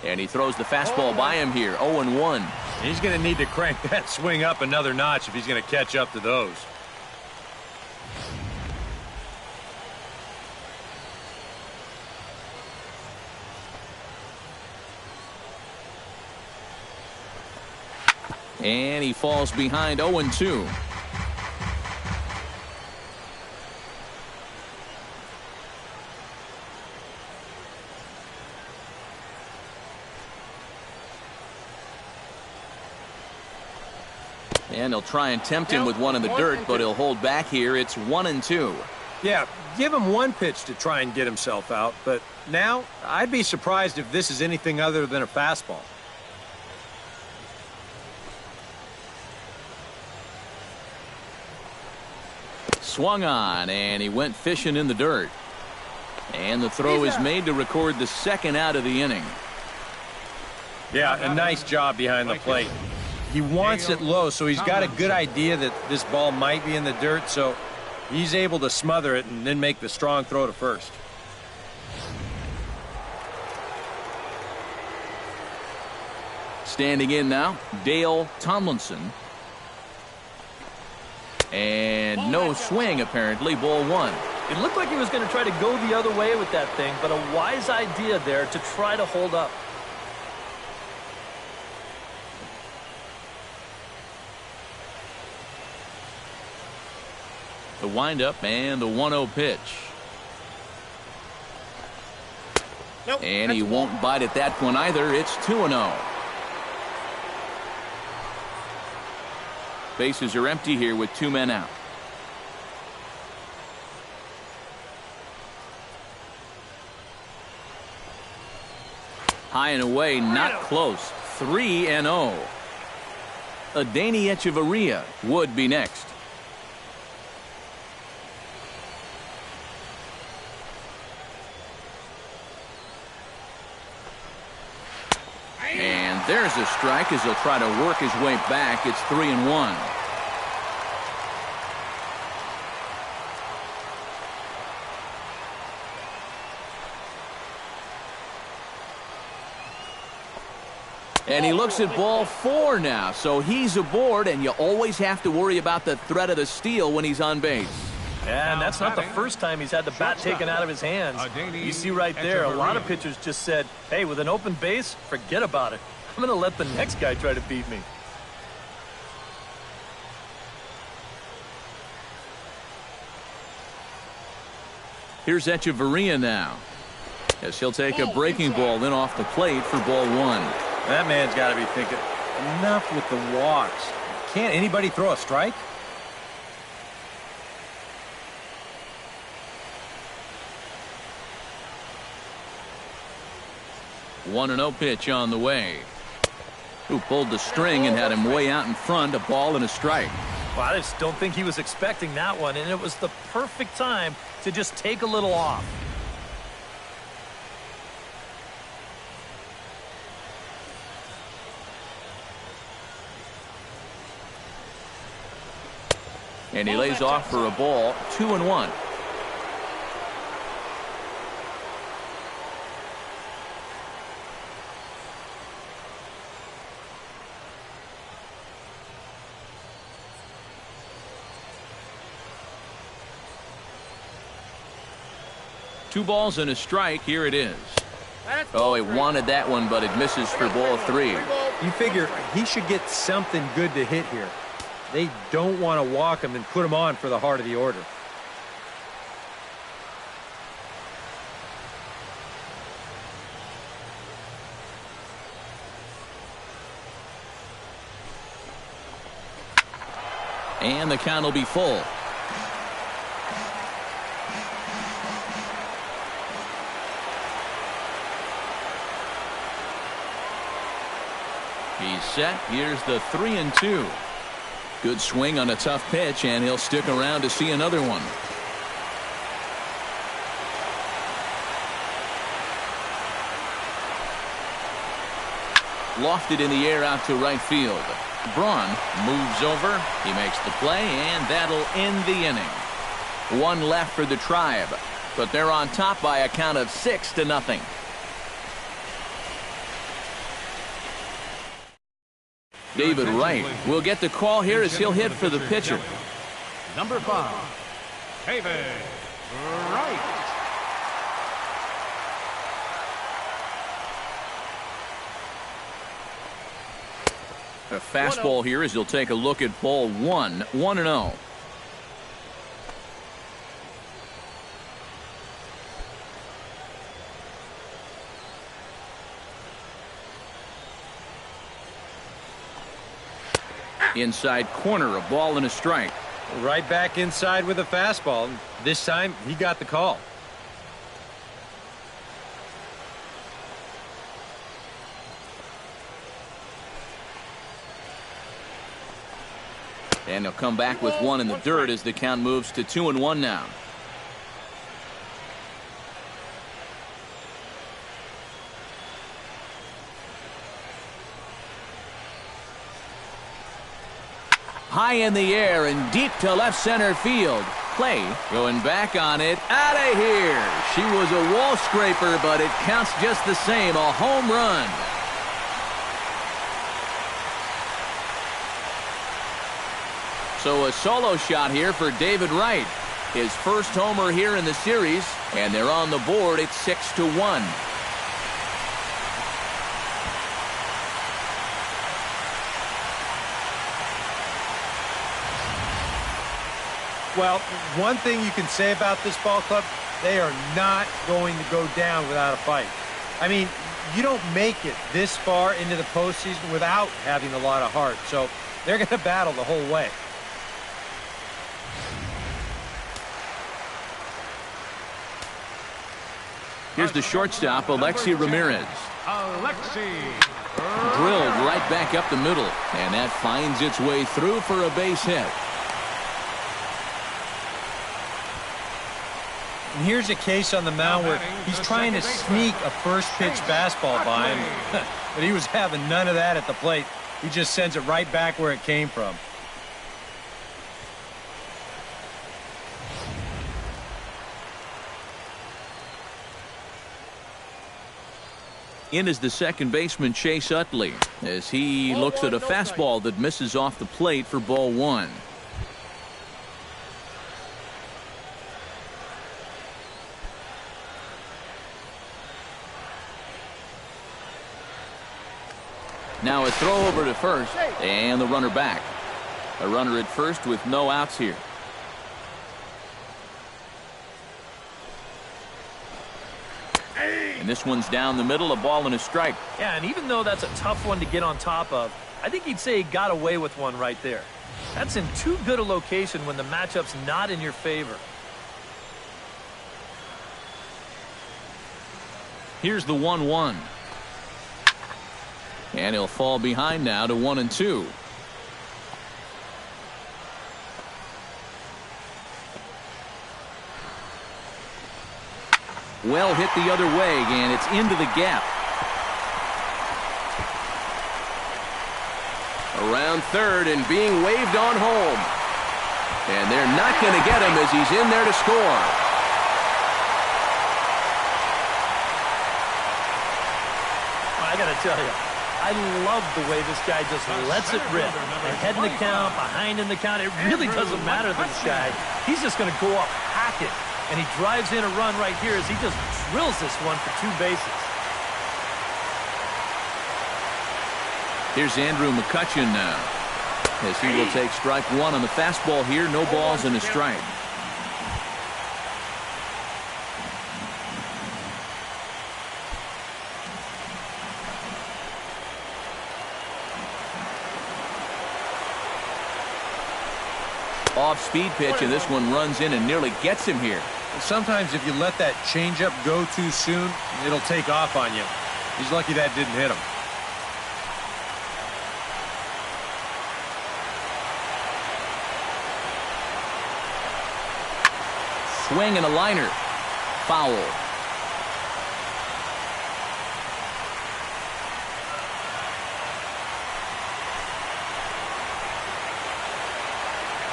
A: And he throws the fastball by him here, 0-1.
D: He's going to need to crank that swing up another notch if he's going to catch up to those.
A: And he falls behind 0-2. And he'll try and tempt him with one in the dirt, but he'll hold back here. It's 1-2.
D: Yeah, give him one pitch to try and get himself out, but now I'd be surprised if this is anything other than a fastball.
A: Swung on, and he went fishing in the dirt. And the throw is made to record the second out of the inning.
D: Yeah, a nice job behind the plate. He wants it low, so he's got a good idea that this ball might be in the dirt, so he's able to smother it and then make the strong throw to first.
A: Standing in now, Dale Tomlinson. And no swing, apparently. Ball 1.
B: It looked like he was going to try to go the other way with that thing, but a wise idea there to try to hold up. The windup and the 1-0 pitch.
A: And he won't bite at that one either. It's 2-0. Bases are empty here with 2 men out. High and away, not close. 3-0. Adeiny Hechavarria would be next. And there's a strike as he'll try to work his way back. It's 3-1. And he looks at ball 4 now, so he's aboard, and you always have to worry about the threat of the steal when he's on base.
B: And that's not the first time he's had the bat taken out of his hands. You see right there, a lot of pitchers just said, hey, with an open base, forget about it. I'm going to let the next guy try to beat me.
A: Here's Hechavarria now, as he'll take a breaking ball in off the plate for ball 1.
D: That man's got to be thinking, enough with the walks. Can't anybody throw a strike?
A: One 1-0 pitch on the way. Who pulled the string and had him way out in front, a ball and a strike.
B: Well, I just don't think he was expecting that one, and it was the perfect time to just take a little off.
A: And he lays off for a ball, 2-1. Two balls and a strike. Here it is. Oh, he wanted that one, but it misses for ball 3.
D: You figure he should get something good to hit here. They don't want to walk him and put him on for the heart of the order.
A: And the count will be full. He's set. Here's the 3-2. Good swing on a tough pitch, and he'll stick around to see another one. Lofted in the air out to right field. Braun moves over. He makes the play, and that'll end the inning. One left for the Tribe, but they're on top by a count of 6-0. David Wright will get the call here as he'll hit for the pitcher.
C: Number 5, David Wright.
A: A fastball here as he'll take a look at ball 1, 1-0. Inside corner, a ball and a strike.
D: Right back inside with a fastball. This time he got the call.
A: And he'll come back with one in the dirt as the count moves to 2-1 now. High in the air and deep to left center field. Play going back on it. Out of here. She was a wall scraper, but it counts just the same. A home run. So a solo shot here for David Wright. His first homer here in the series, and they're on the board at 6-1.
D: Well, one thing you can say about this ball club, they are not going to go down without a fight. I mean, you don't make it this far into the postseason without having a lot of heart. So they're going to battle the whole way.
A: Here's the shortstop, Alexi Ramirez. Drilled right back up the middle, and that finds its way through for a base hit.
D: And here's a case on the mound where he's trying to sneak a first pitch fastball by him, but he was having none of that at the plate. He just sends it right back where it came from.
A: In is the second baseman, Chase Utley, as he looks at a fastball that misses off the plate for ball one. Now a throw over to first, and the runner back. A runner at first with no outs here. And this one's down the middle, a ball and a strike.
B: Yeah, and even though that's a tough one to get on top of, I think he'd say he got away with one right there. That's in too good a location when the matchup's not in your favor.
A: Here's the 1-1. And he'll fall behind now to 1-2. Well hit the other way, and it's into the gap. Around third and being waved on home. And they're not going to get him as he's in there to score.
B: I got to tell you, I love the way this guy just lets it rip. Ahead in the count, behind in the count. It really doesn't matter to this guy. He's just going to go up, hack it. And he drives in a run right here as he just drills this one for 2 bases.
A: Here's Andrew McCutchen now, as he will take strike one on the fastball here. No balls and a strike. Off-speed pitch, and this one runs in and nearly gets him here.
D: Sometimes if you let that changeup go too soon, it'll take off on you. He's lucky that didn't hit him.
A: Swing and a liner. Foul.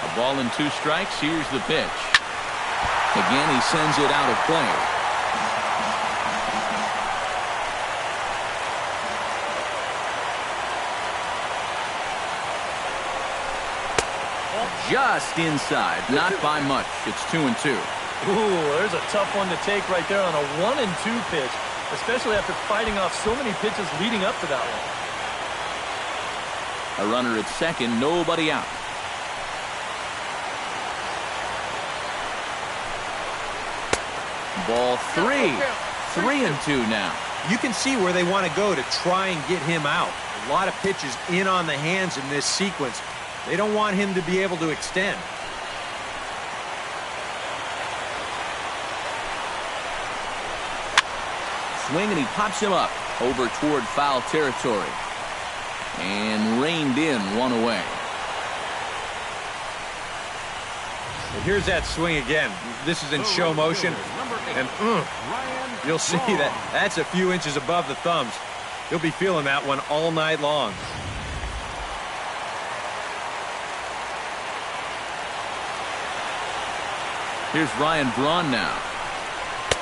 A: A ball and 2 strikes. Here's the pitch. Again, he sends it out of play. Just inside, not by much. It's 2-2.
B: Ooh, there's a tough one to take right there on a 1-2 pitch, especially after fighting off so many pitches leading up to that one.
A: A runner at second, nobody out. Ball 3. 3-2 now.
D: You can see where they want to go to try and get him out. A lot of pitches in on the hands in this sequence. They don't want him to be able to extend.
A: Swing, and he pops him up over toward foul territory. And reined in, one away.
D: Well, here's that swing again. This is in show motion. And you'll see that that's a few inches above the thumbs. He'll be feeling that one all night long.
A: Here's Ryan Braun now.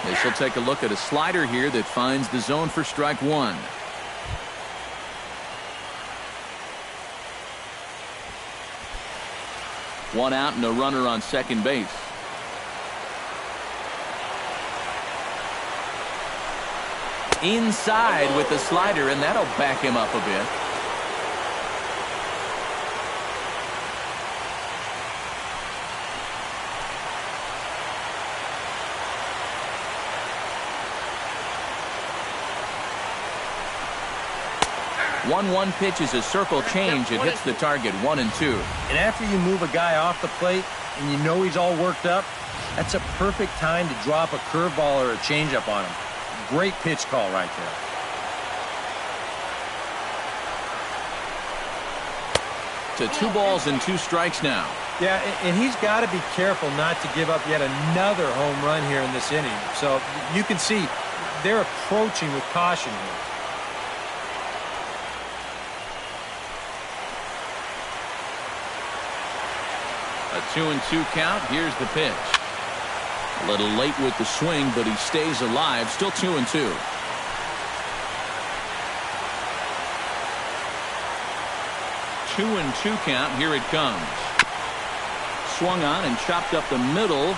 A: This will take a look at a slider here that finds the zone for strike one. One out and a runner on second base. Inside with the slider, and that'll back him up a bit. 1-1 pitch is a circle change. It hits the target 1-2.
D: And after you move a guy off the plate and you know he's all worked up, that's a perfect time to drop a curveball or a changeup on him. Great pitch call right there.
A: To 2 balls and 2 strikes now.
D: Yeah, and he's got to be careful not to give up yet another home run here in this inning. So you can see they're approaching with caution here.
A: A 2-2 count. Here's the pitch. A little late with the swing, but he stays alive. Still 2-2. Two and 2 count. Here it comes. Swung on and chopped up the middle.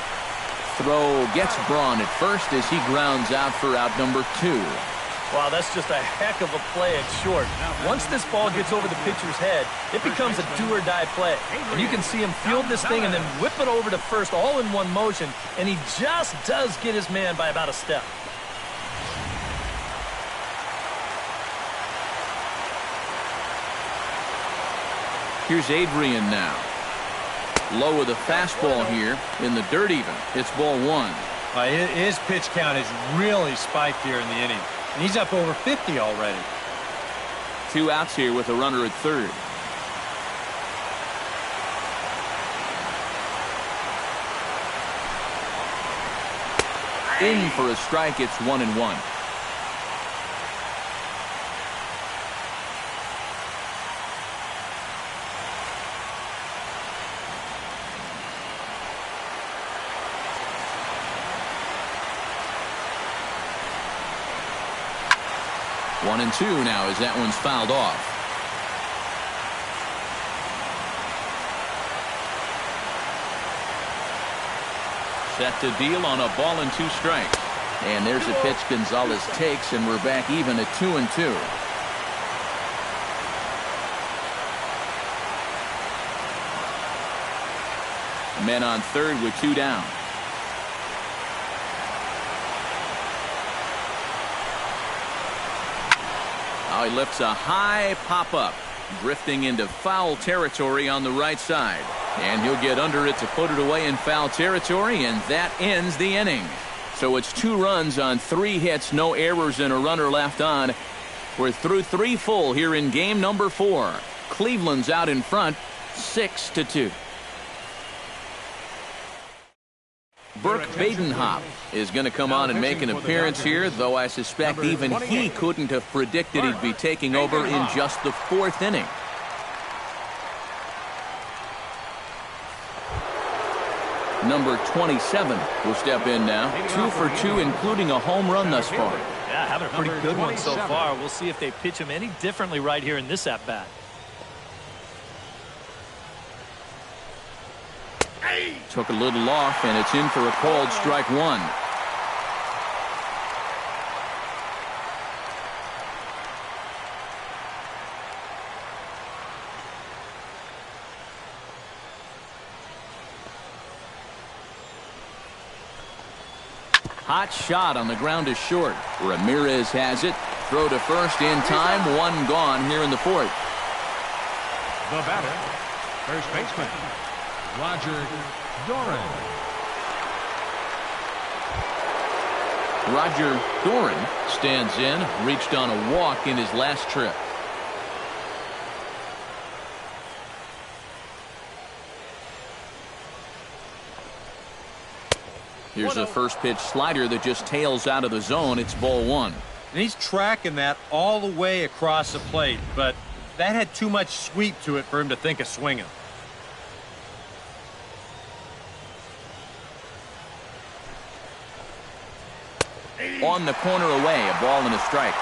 A: Throw gets Braun at first as he grounds out for out number 2.
B: Wow, that's just a heck of a play at short. Once this ball gets over the pitcher's head, it becomes a do-or-die play. And you can see him field this thing and then whip it over to first all in one motion, and he just does get his man by about a step.
A: Here's Adrian now. Low with a fastball here in the dirt even. It's ball 1.
D: His pitch count is really spiked here in the inning. And he's up over 50 already.
A: 2 outs here with a runner at third. In for a strike. It's 1-1. One and 2 now as that one's fouled off. Set to deal on a ball and 2 strikes. And there's a pitch Gonzalez takes, and we're back even at 2-2. Men on third with 2 down. Now he lifts a high pop-up, drifting into foul territory on the right side. And he'll get under it to put it away in foul territory, and that ends the inning. So it's 2 runs on 3 hits, no errors, and a runner left on. We're through 3 full here in game number 4. Cleveland's out in front, 6-2. Burke Badenhop is going to come on and make an appearance here, though I suspect even he couldn't have predicted he'd be taking over in just the 4th inning. Number 27 will step in now. 2 for 2, including a home run thus far.
B: Yeah, having a pretty good one so far. We'll see if they pitch him any differently right here in this at-bat.
A: Took a little off, and it's in for a called strike 1. Hot shot on the ground is short. Ramirez has it. Throw to first in time. 1 gone here in the 4th.
C: The batter, first baseman, Roger Doran.
A: Roger Doran stands in, reached on a walk in his last trip. Here's a first pitch slider that just tails out of the zone. It's ball 1.
D: And he's tracking that all the way across the plate, but that had too much sweep to it for him to think of swinging.
A: On the corner away, a ball and a strike.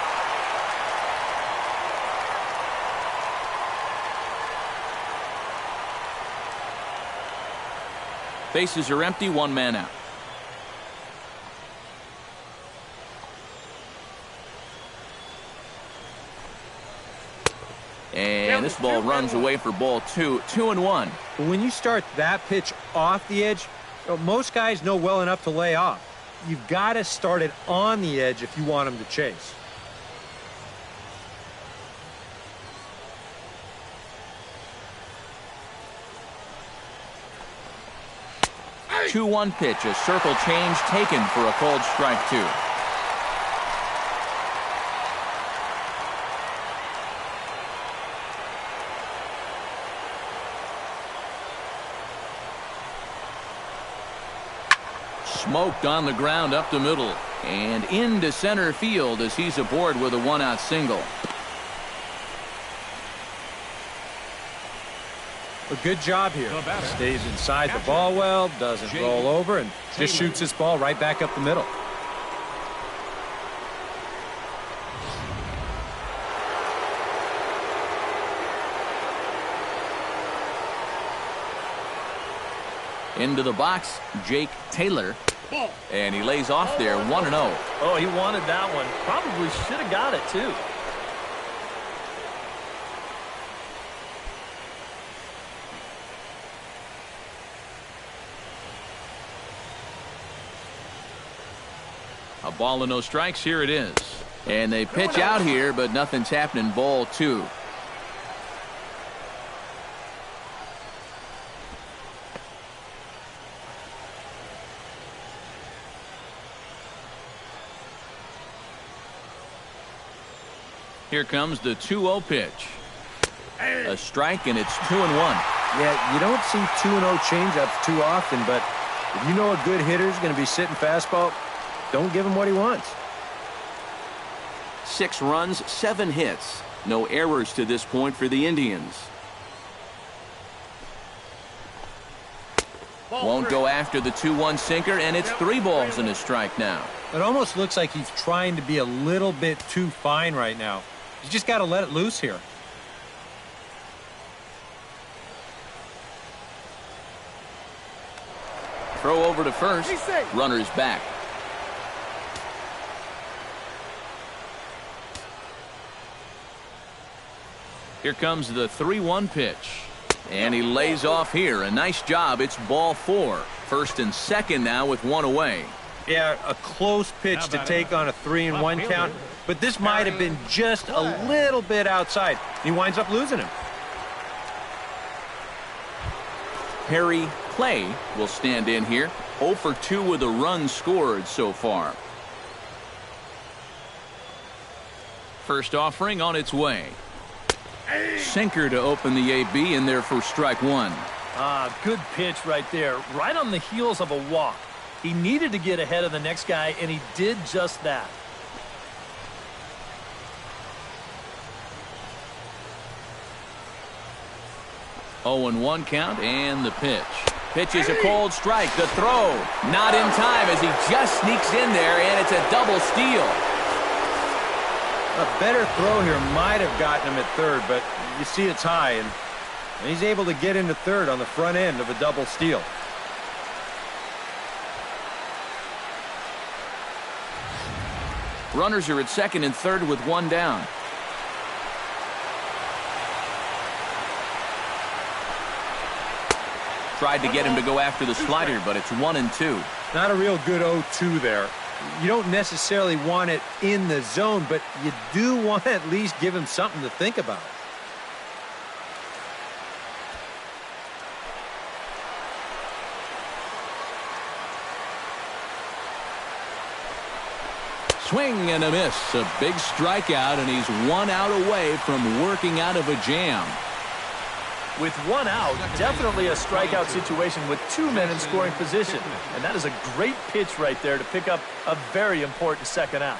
A: Bases are empty, 1 man out. And this ball runs away for ball 2. 2-1.
D: When you start that pitch off the edge, most guys know well enough to lay off. You've got to start it on the edge if you want him to chase.
A: 2-1 pitch, a circle change taken for a called strike 2. Smoked on the ground up the middle and into center field as he's aboard with a 1-out single.
D: A good job here. Stays inside the ball well, doesn't roll over, and just shoots this ball right back up the middle.
A: Into the box, Jake Taylor. And he lays off there, 1-0.
B: Oh, he wanted that one. Probably should have got it, too.
A: A ball and no strikes, here it is. And they pitch out here, but nothing's happening, ball 2. Here comes the 2-0 pitch. A strike, and it's 2-1.
D: Yeah, you don't see 2-0 changeups too often, but if you know a good hitter's going to be sitting fastball, don't give him what he wants.
E: 6 runs, 7 hits. No errors to this point for the Indians.
A: Won't go after the 2-1 sinker, and it's 3 balls and a strike now.
D: It almost looks like he's trying to be a little bit too fine right now. He's just got to let it loose here.
A: Throw over to first. Runner's back. Here comes the 3-1 pitch. And he lays off here. A nice job. It's ball 4. First and second now with 1 away.
D: Yeah, a close pitch to take on a 3-1 count, but this might have been just a little bit outside. He winds up losing him.
A: Harry Clay will stand in here. 0 for 2 with a run scored so far. First offering on its way. Sinker to open the AB in there for strike 1.
B: Good pitch right there. Right on the heels of a walk. He needed to get ahead of the next guy, and he did just that.
A: Oh, 0-1 count, and the pitch. Pitch is a cold strike. The throw not in time as he just sneaks in there, and it's a double steal.
D: A better throw here might have gotten him at third, but you see it's high, and he's able to get into third on the front end of a double steal.
A: Runners are at second and third with 1 down. Tried to get him to go after the slider, but it's 1-2.
D: Not a real good 0-2 there. You don't necessarily want it in the zone, but you do want to at least give him something to think about.
A: Swing and a miss. A big strikeout, and he's 1 out away from working out of a jam.
B: With 1 out, definitely a strikeout situation with 2 men in scoring position. And that is a great pitch right there to pick up a very important second out.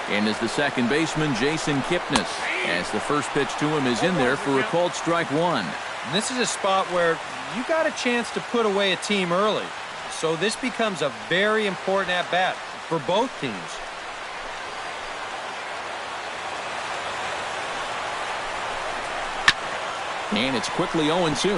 A: And as the second baseman, Jason Kipnis, as the first pitch to him is in there for a called strike 1.
D: And this is a spot where you got a chance to put away a team early. So this becomes a very important at-bat for both teams.
A: And it's quickly 0-2.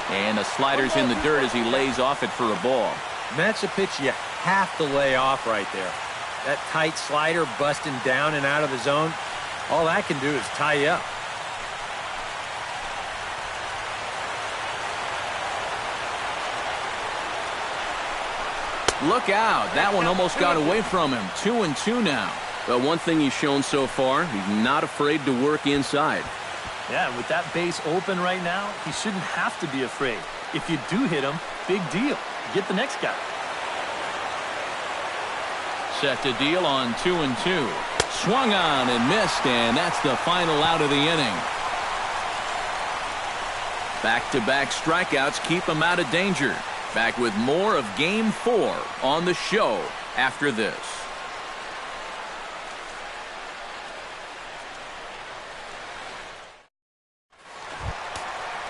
A: And the slider's in the dirt as he lays off it for a ball.
D: And that's a pitch you have to lay off right there. That tight slider busting down and out of the zone, all that can do is tie you up.
A: Look out. That one almost got away from him. 2-2 now.
E: Well, one thing he's shown so far, he's not afraid to work inside.
B: Yeah, and with that base open right now, he shouldn't have to be afraid. If you do hit him, big deal. Get the next guy.
A: Set to deal on 2-2. Swung on and missed, and that's the final out of the inning. Back-to-back strikeouts keep him out of danger. Back with more of Game 4 on the show after this.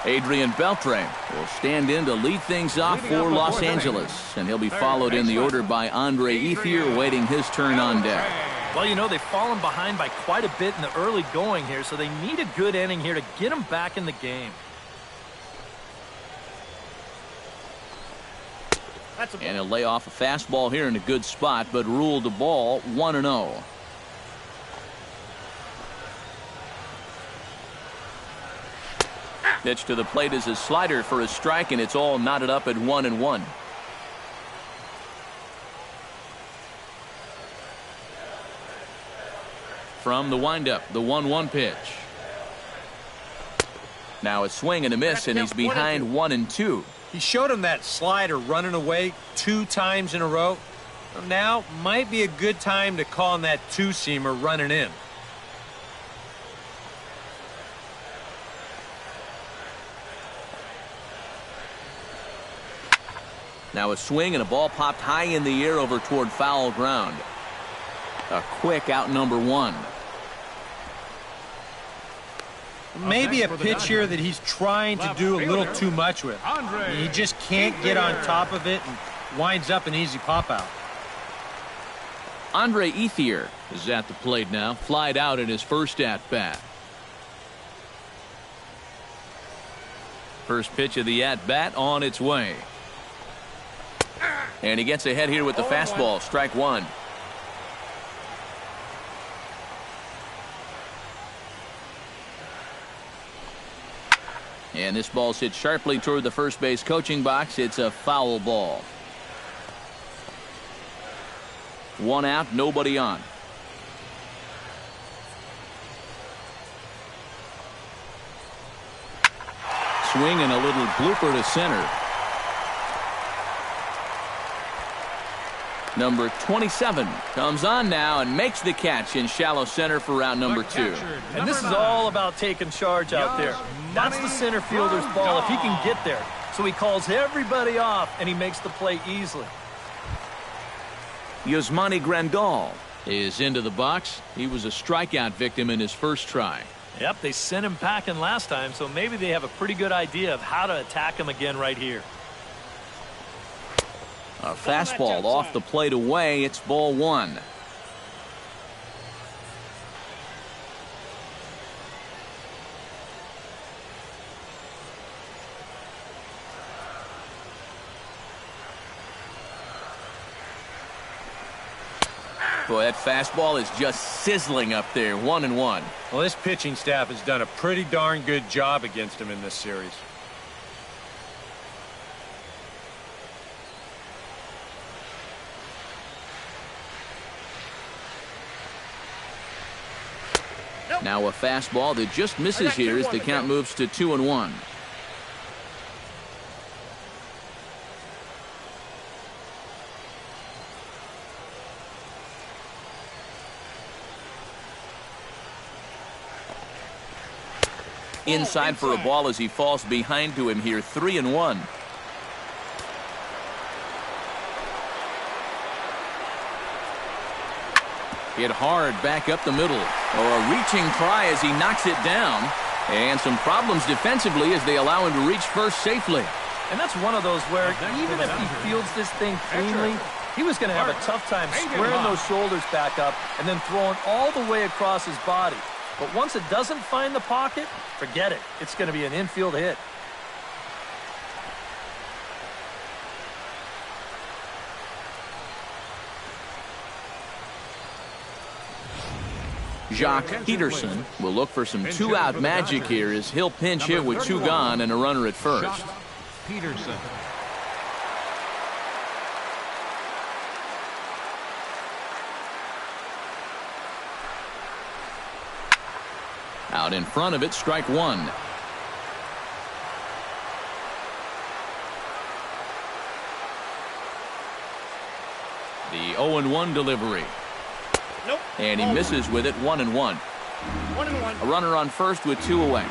A: Adrian Beltre will stand in to lead things off for Los Angeles, and he'll be followed in the order by Andre Ethier, waiting his turn on deck.
B: Well, you know, they've fallen behind by quite a bit in the early going here, so they need a good inning here to get them back in the game.
A: And he'll lay off a fastball here in a good spot, but ruled the ball 1-0. Pitch to the plate is a slider for a strike, and it's all knotted up at 1-1. From the windup, the 1-1 pitch. Now a swing and a miss, and he's behind 1-2.
D: He showed him that slider running away 2 times in a row. Now might be a good time to call on that 2-seamer running in.
A: Now a swing and a ball popped high in the air over toward foul ground. A quick out number 1.
D: Maybe a pitch here that he's trying to do a little too much with. He just can't get on top of it and winds up an easy pop-out.
A: Andre Ethier is at the plate now, flied out in his first at-bat. First pitch of the at-bat on its way. And he gets ahead here with the fastball, strike 1. And this ball's hit sharply toward the first base coaching box. It's a foul ball. 1 out, nobody on. Swing and a little blooper to center. Number 27 comes on now and makes the catch in shallow center for round number 2.
B: And this is all about taking charge out there. That's the center fielder's ball if he can get there. So he calls everybody off and he makes the play easily.
A: Yasmani Grandal is into the box. He was a strikeout victim in his first try.
B: Yep, they sent him packing last time, so maybe they have a pretty good idea of how to attack him again right here.
A: A fastball off the plate away. It's ball 1. Boy, that fastball is just sizzling up there. 1-1.
D: Well, this pitching staff has done a pretty darn good job against him in this series.
A: Now a fastball that just misses here as the count moves to 2-1. Inside for a ball as he falls behind to him here. 3-1. Hit hard back up the middle. Oh, a reaching try as he knocks it down. And some problems defensively as they allow him to reach first safely.
B: And that's one of those where even if he fields this thing cleanly, he was going to have a tough time squaring those shoulders back up and then throwing all the way across his body. But once it doesn't find the pocket, forget it. It's going to be an infield hit.
A: Jacques Peterson will look for some 2-out magic here as he'll pinch hit with 2 gone and a runner at first.
C: Peterson.
A: Out in front of it, strike one. The 0-1 delivery.
F: Nope.
A: And he misses with it, 1-1.
F: 1-1.
A: A runner on first with 2 away.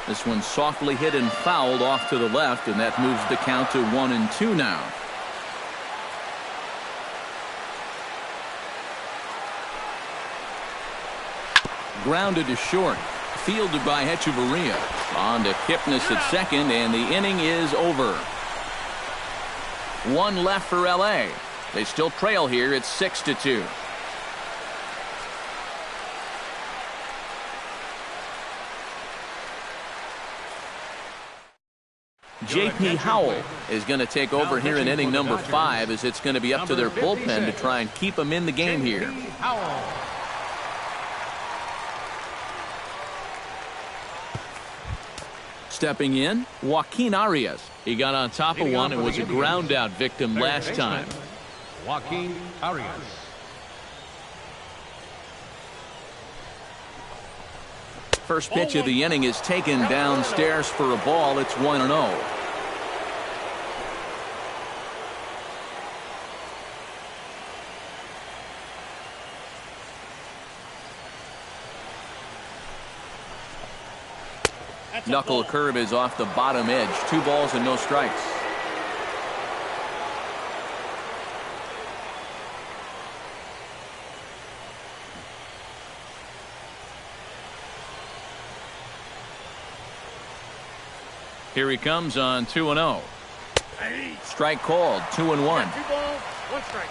A: This one softly hit and fouled off to the left, and that moves the count to 1-2 now. Grounded to short. Fielded by Hechavarria. On to Kipnis at second, and the inning is over. One left for L.A. They still trail here. It's 6-2. J.P. Howell is going to take over here in inning number 5, as it's going to be up to their bullpen to try and keep them in the game here. Stepping in, Joaquin Arias. He got on top of one and was a ground out victim last time.
C: Joaquin Arias.
A: First pitch of the inning is taken downstairs for a ball. It's 1-0. Knuckle curve is off the bottom edge. 2 balls and no strikes. Here he comes on 2-0. Strike called, 2-1.
F: 2 balls, 1 strike.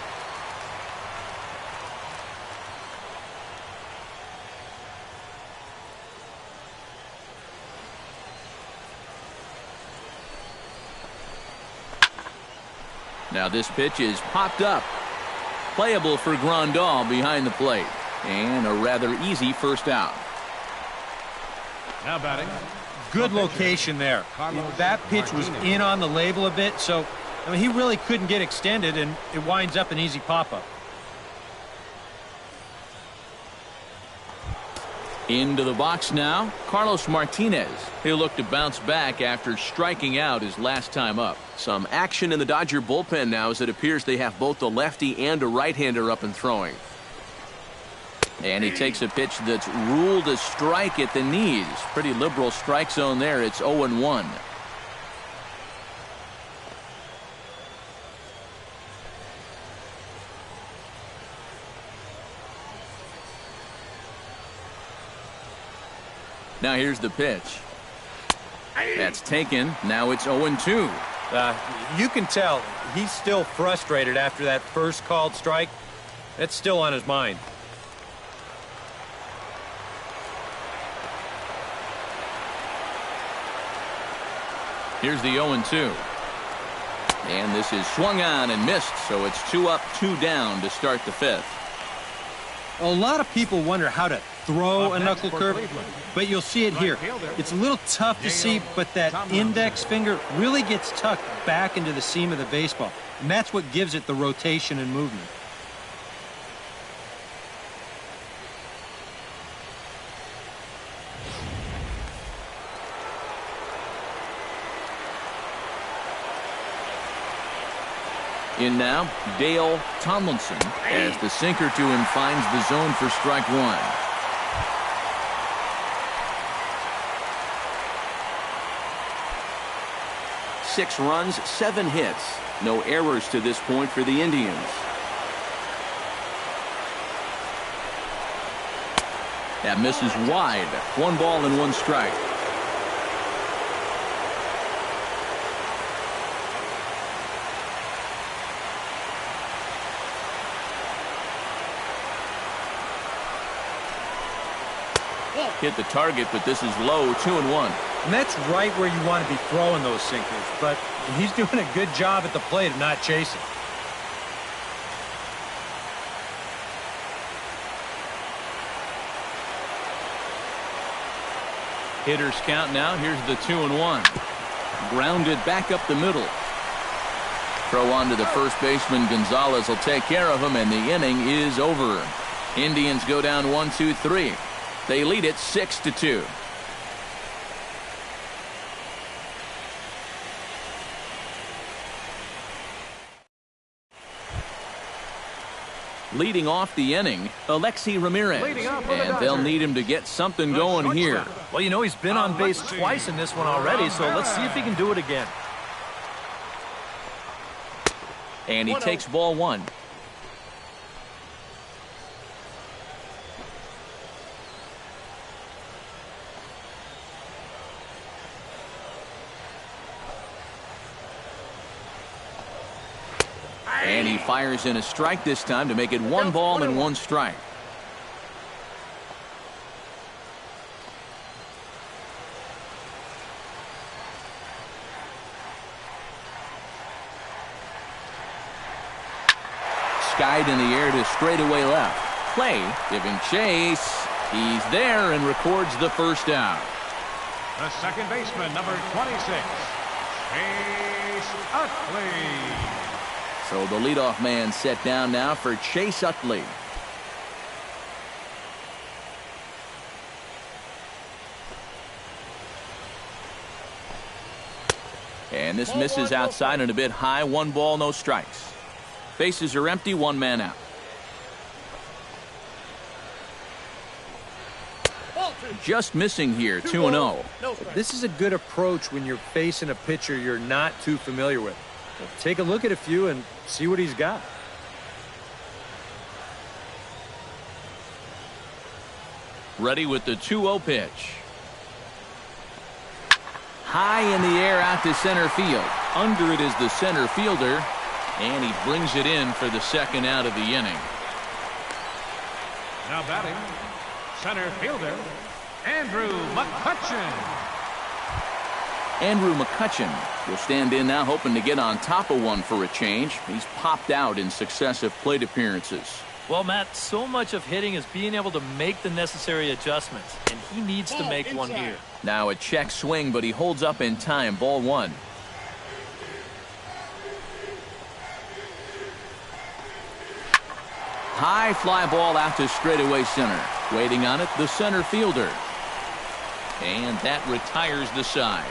A: Now this pitch is popped up. Playable for Grandal behind the plate. And a rather easy first out.
C: Now batting.
D: Good location there. That pitch was in on the label a bit, so I mean, he really couldn't get extended, and it winds up an easy pop-up.
A: Into the box now, Carlos Martinez. He'll look to bounce back after striking out his last time up. Some action in the Dodger bullpen now, as it appears they have both a lefty and a right-hander up and throwing. And he takes a pitch that's ruled a strike at the knees. Pretty liberal strike zone there. It's 0-1. Now here's the pitch. That's taken. Now it's 0-2.
D: You can tell he's still frustrated after that first called strike. That's still on his mind.
A: Here's the 0-2. And this is swung on and missed, so it's 2 up, 2 down to start the 5th.
D: A lot of people wonder how to throw a knuckle curve, but you'll see it here. It's a little tough to see, but that index finger really gets tucked back into the seam of the baseball, and that's what gives it the rotation and movement.
A: In now, Dale Tomlinson, as the sinker to him finds the zone for strike 1. Six runs, 7 hits. No errors to this point for the Indians. That misses wide. 1 ball and 1 strike. Hit the target, but this is low, 2-1.
D: And that's right where you want to be throwing those sinkers, but he's doing a good job at the plate of not chasing.
A: Hitters count now. Here's the 2-1. Grounded back up the middle. Throw on to the first baseman. Gonzalez will take care of him, and the inning is over. Indians go down 1-2-3. They lead it 6-2. Leading off the inning, Alexi Ramirez. And they'll need him to get something going here.
B: Well, you know, he's been on base twice in this one already, so let's see if he can do it again.
A: And he takes ball one. And he fires in a strike this time to make it 1 ball and 1 strike. Skied in the air to straightaway left. Play giving chase. He's there and records the first out.
C: The second baseman, number 26, Chase Utley.
A: So the leadoff man set down now for Chase Utley. And this misses outside and a bit high. 1 ball, no strikes. Bases are empty, 1 man out. Just missing here, 2-0.
D: This is a good approach when you're facing a pitcher you're not too familiar with. Well, take a look at a few and see what he's got.
A: Ready with the 2-0 pitch. High in the air out to center field. Under it is the center fielder. And he brings it in for the second out of the inning.
C: Now batting, center fielder, Andrew McCutchen.
A: Andrew McCutchen will stand in now, hoping to get on top of one for a change. He's popped out in successive plate appearances.
B: Well, Matt, so much of hitting is being able to make the necessary adjustments, and he needs to make one here.
A: Now a check swing, but he holds up in time. Ball 1. High fly ball out to straightaway center. Waiting on it, the center fielder. And that retires the side.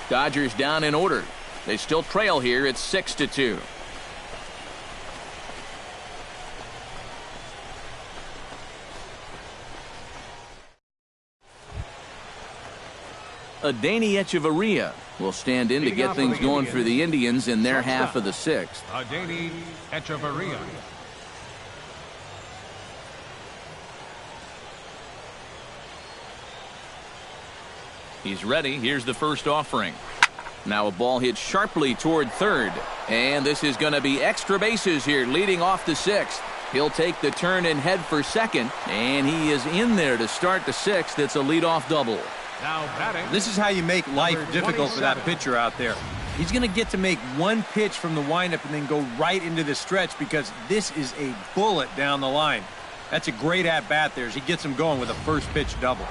A: Dodgers down in order. They still trail here. It's 6-2. Adeiny Echeverria will stand in to get things going for the Indians in their half of the 6th.
C: Adeiny Echeverria.
A: He's ready. Here's the first offering. Now a ball hit sharply toward third. And this is going to be extra bases here leading off the 6th. He'll take the turn and head for second. And he is in there to start the 6th. It's a leadoff double.
C: Now batting.
D: This is how you make life difficult for that pitcher out there. He's going to get to make one pitch from the windup and then go right into the stretch because this is a bullet down the line. That's a great at-bat there as he gets him going with a first pitch double.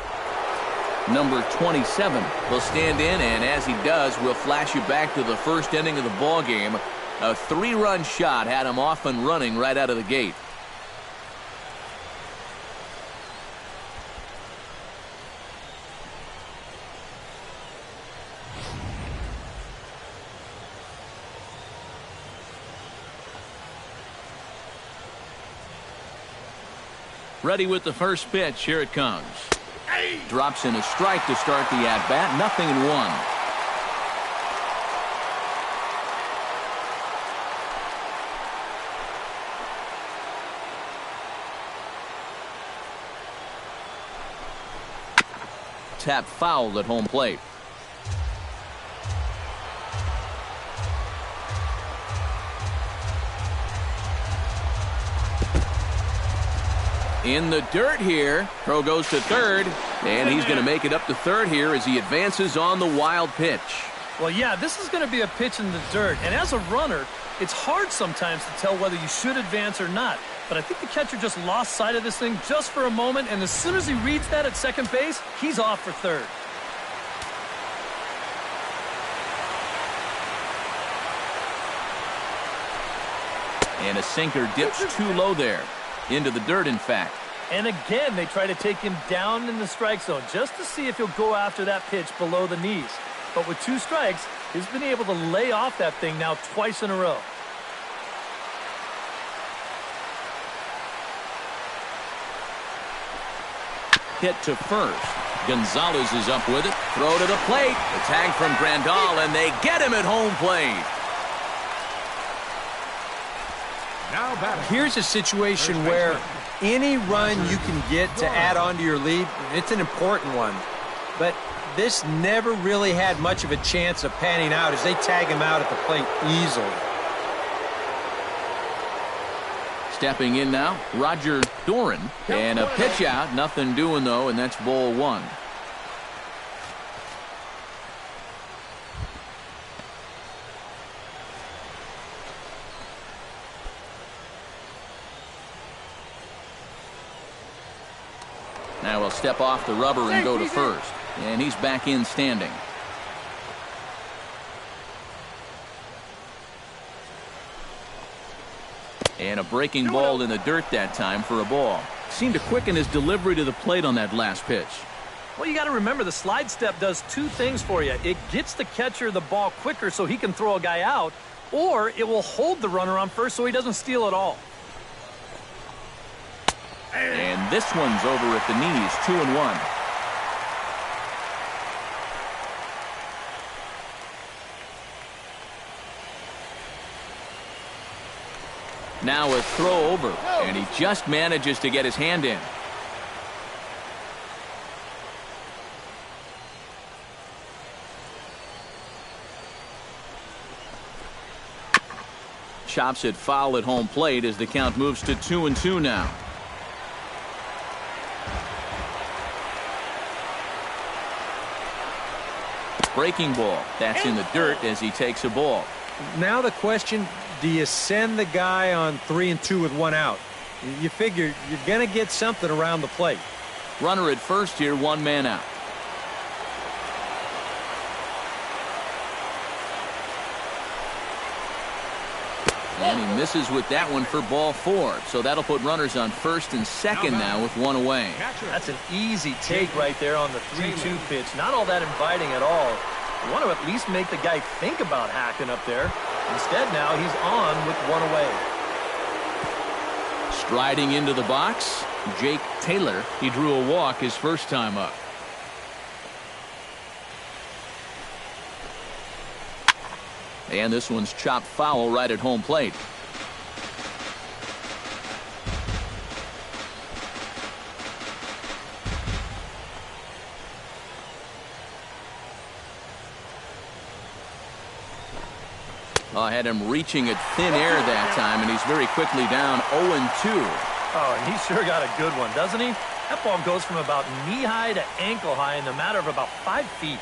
A: Number 27 will stand in, and as he does, we'll flash you back to the first inning of the ball game. A 3-run shot had him off and running right out of the gate. Ready with the first pitch. Here it comes. Drops in a strike to start the at-bat. 0-1. Tap foul at home plate. In the dirt here. Throw goes to third, and he's going to make it up to third here as he advances on the wild pitch.
B: Well, yeah, this is going to be a pitch in the dirt, and as a runner, it's hard sometimes to tell whether you should advance or not. But I think the catcher just lost sight of this thing just for a moment, and as soon as he reads that at second base, he's off for third.
A: And a sinker dips too low there. Into the dirt, in fact.
B: And again, they try to take him down in the strike zone just to see if he'll go after that pitch below the knees. But with 2 strikes, he's been able to lay off that thing now twice in a row.
A: Hit to first. Gonzalez is up with it. Throw to the plate. The tag from Grandal, and they get him at home plate.
C: Now batting.
D: Here's a situation where any run you can get to add on to your lead, it's an important one. But this never really had much of a chance of panning out as they tag him out at the plate easily.
A: Stepping in now, Roger Doran. And a pitch out. Nothing doing, though, and that's ball 1. Now he'll step off the rubber and go to first. And he's back in standing. And a breaking ball in the dirt that time for a ball. Seemed to quicken his delivery to the plate on that last pitch.
B: Well, you got to remember the slide step does 2 things for you. It gets the catcher the ball quicker so he can throw a guy out, or it will hold the runner on first so he doesn't steal at all.
A: And this one's over at the knees, 2-1. Now a throw over, and he just manages to get his hand in. Chops it foul at home plate as the count moves to 2-2 now. Breaking ball. That's in the dirt as he takes a ball.
D: Now the question, do you send the guy on 3-2 with 1 out? You figure you're going to get something around the plate.
A: Runner at first here, 1 man out. And he misses with that one for ball 4. So that'll put runners on first and second now with 1 away.
B: That's an easy take right there on the 3-2 pitch. Not all that inviting at all. You want to at least make the guy think about hacking up there. Instead now he's on with 1 away.
A: Striding into the box, Jake Taylor. He drew a walk his first time up. And this one's chopped foul right at home plate. Had him reaching at thin air that time, and he's very quickly down 0-2.
B: Oh, and he sure got a good one, doesn't he? That ball goes from about knee-high to ankle-high in the matter of about 5 feet.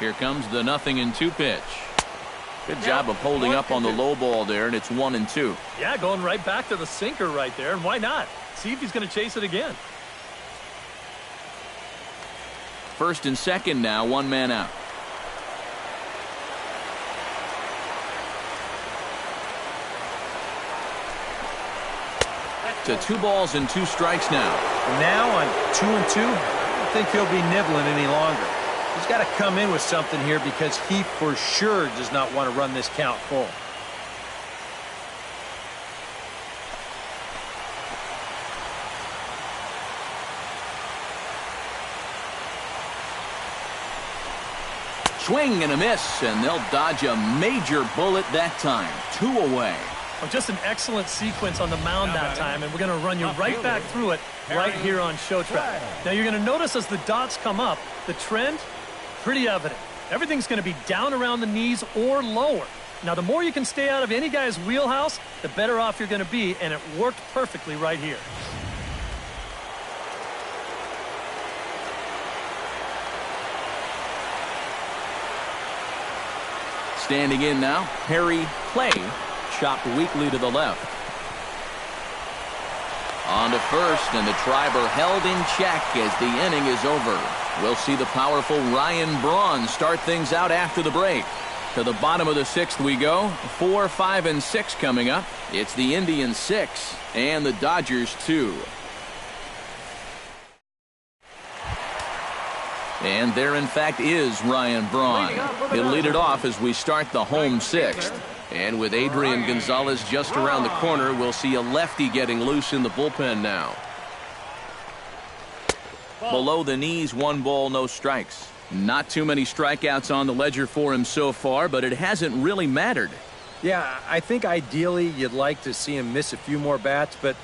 A: Here comes the 0-2 pitch. Good job of holding up on the low ball there, and it's 1-2.
B: Yeah, going right back to the sinker right there, and why not? See if he's going to chase it again.
A: First and second now, 1 man out. To 2 balls and 2 strikes now.
D: Now on 2-2, I don't think he'll be nibbling any longer. He's got to come in with something here because he for sure does not want to run this count full.
A: Swing and a miss, and they'll dodge a major bullet that time. 2 away.
B: Well, just an excellent sequence on the mound that time, and we're going to run you right back through it right here on Show Track. Now, you're going to notice as the dots come up, the trend, pretty evident. Everything's going to be down around the knees or lower. Now, the more you can stay out of any guy's wheelhouse, the better off you're going to be, and it worked perfectly right here.
A: Standing in now, Harry Clay, chopped weakly to the left. On to first, and the Triber held in check as the inning is over. We'll see the powerful Ryan Braun start things out after the break. To the bottom of the sixth we go. 4, 5, and 6 coming up. It's the Indians 6 and the Dodgers 2. And there, in fact, is Ryan Braun. He'll lead it off as we start the home sixth. And with Adrian Gonzalez just around the corner, we'll see a lefty getting loose in the bullpen now. Below the knees, 1 ball, no strikes. Not too many strikeouts on the ledger for him so far, but it hasn't really mattered.
D: Yeah, I think ideally you'd like to see him miss a few more bats, but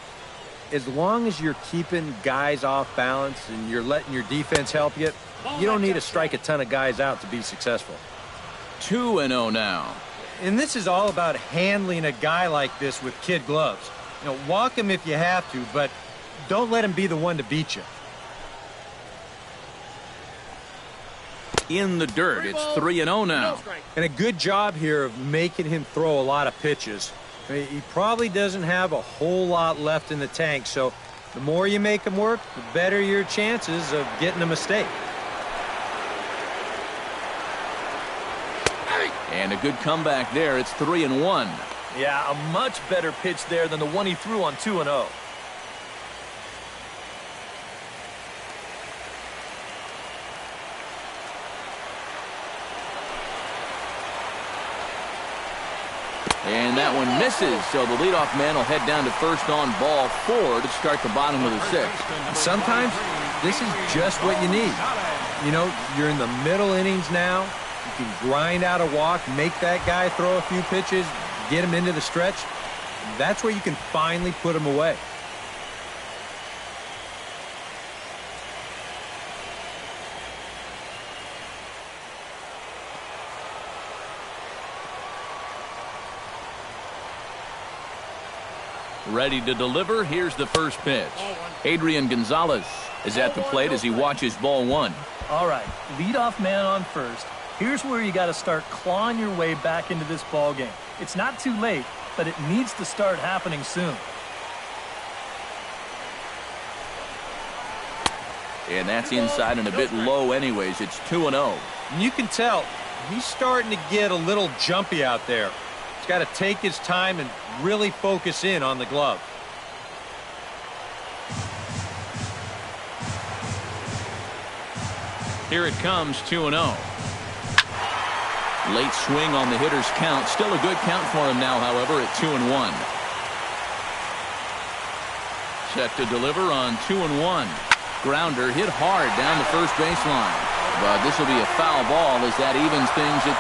D: as long as you're keeping guys off balance and you're letting your defense help you don't need to strike a ton of guys out to be successful.
A: 2-0 now.
D: And this is all about handling a guy like this with kid gloves. Walk him if you have to, but don't let him be the one to beat you.
A: In the dirt, it's 3-0 now.
D: And a good job here of making him throw a lot of pitches. He probably doesn't have a whole lot left in the tank, so the more you make him work, the better your chances of getting a mistake.
A: And a good comeback there. It's 3-1.
B: Yeah, a much better pitch there than the one he threw on 2-0.
A: And that one misses, so the leadoff man will head down to first on ball 4 to start the bottom of the sixth.
D: Sometimes this is just what you need. You're in the middle innings now. You can grind out a walk, make that guy throw a few pitches, get him into the stretch. That's where you can finally put him away.
A: Ready to deliver. Here's the first pitch. Adrian Gonzalez is at the plate as he watches ball 1.
B: All right, leadoff man on first. Here's where you got to start clawing your way back into this ball game. It's not too late, but it needs to start happening soon.
A: And that's inside and a bit low anyways. It's 2-0.
D: And you can tell he's starting to get a little jumpy out there. He's got to take his time and really focus in on the glove.
A: Here it comes, 2-0. Late swing on the hitter's count. Still a good count for him now, however, at 2-1. Set to deliver on 2-1. Grounder hit hard down the first baseline. But this will be a foul ball as that evens things at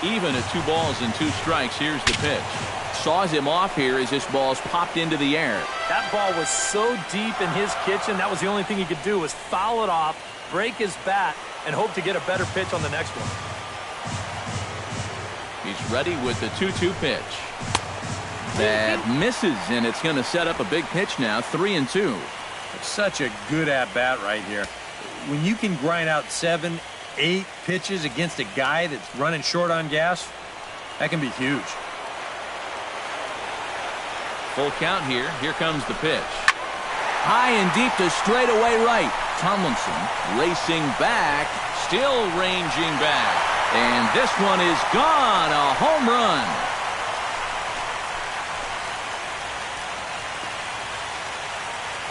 A: 2-2. Even at 2 balls and 2 strikes. Here's the pitch. Saws him off here as this ball's popped into the air.
B: That ball was so deep in his kitchen, that was the only thing he could do was foul it off, break his bat, and hope to get a better pitch on the next one.
A: He's ready with the 2-2 pitch. That misses, and it's going to set up a big pitch now, 3-2.
D: It's such a good at-bat right here. When you can grind out 7, 8 pitches against a guy that's running short on gas, that can be huge.
A: Full count here. Here comes the pitch. High and deep to straightaway right. Tomlinson racing back, still ranging back. And this one is gone. A home run.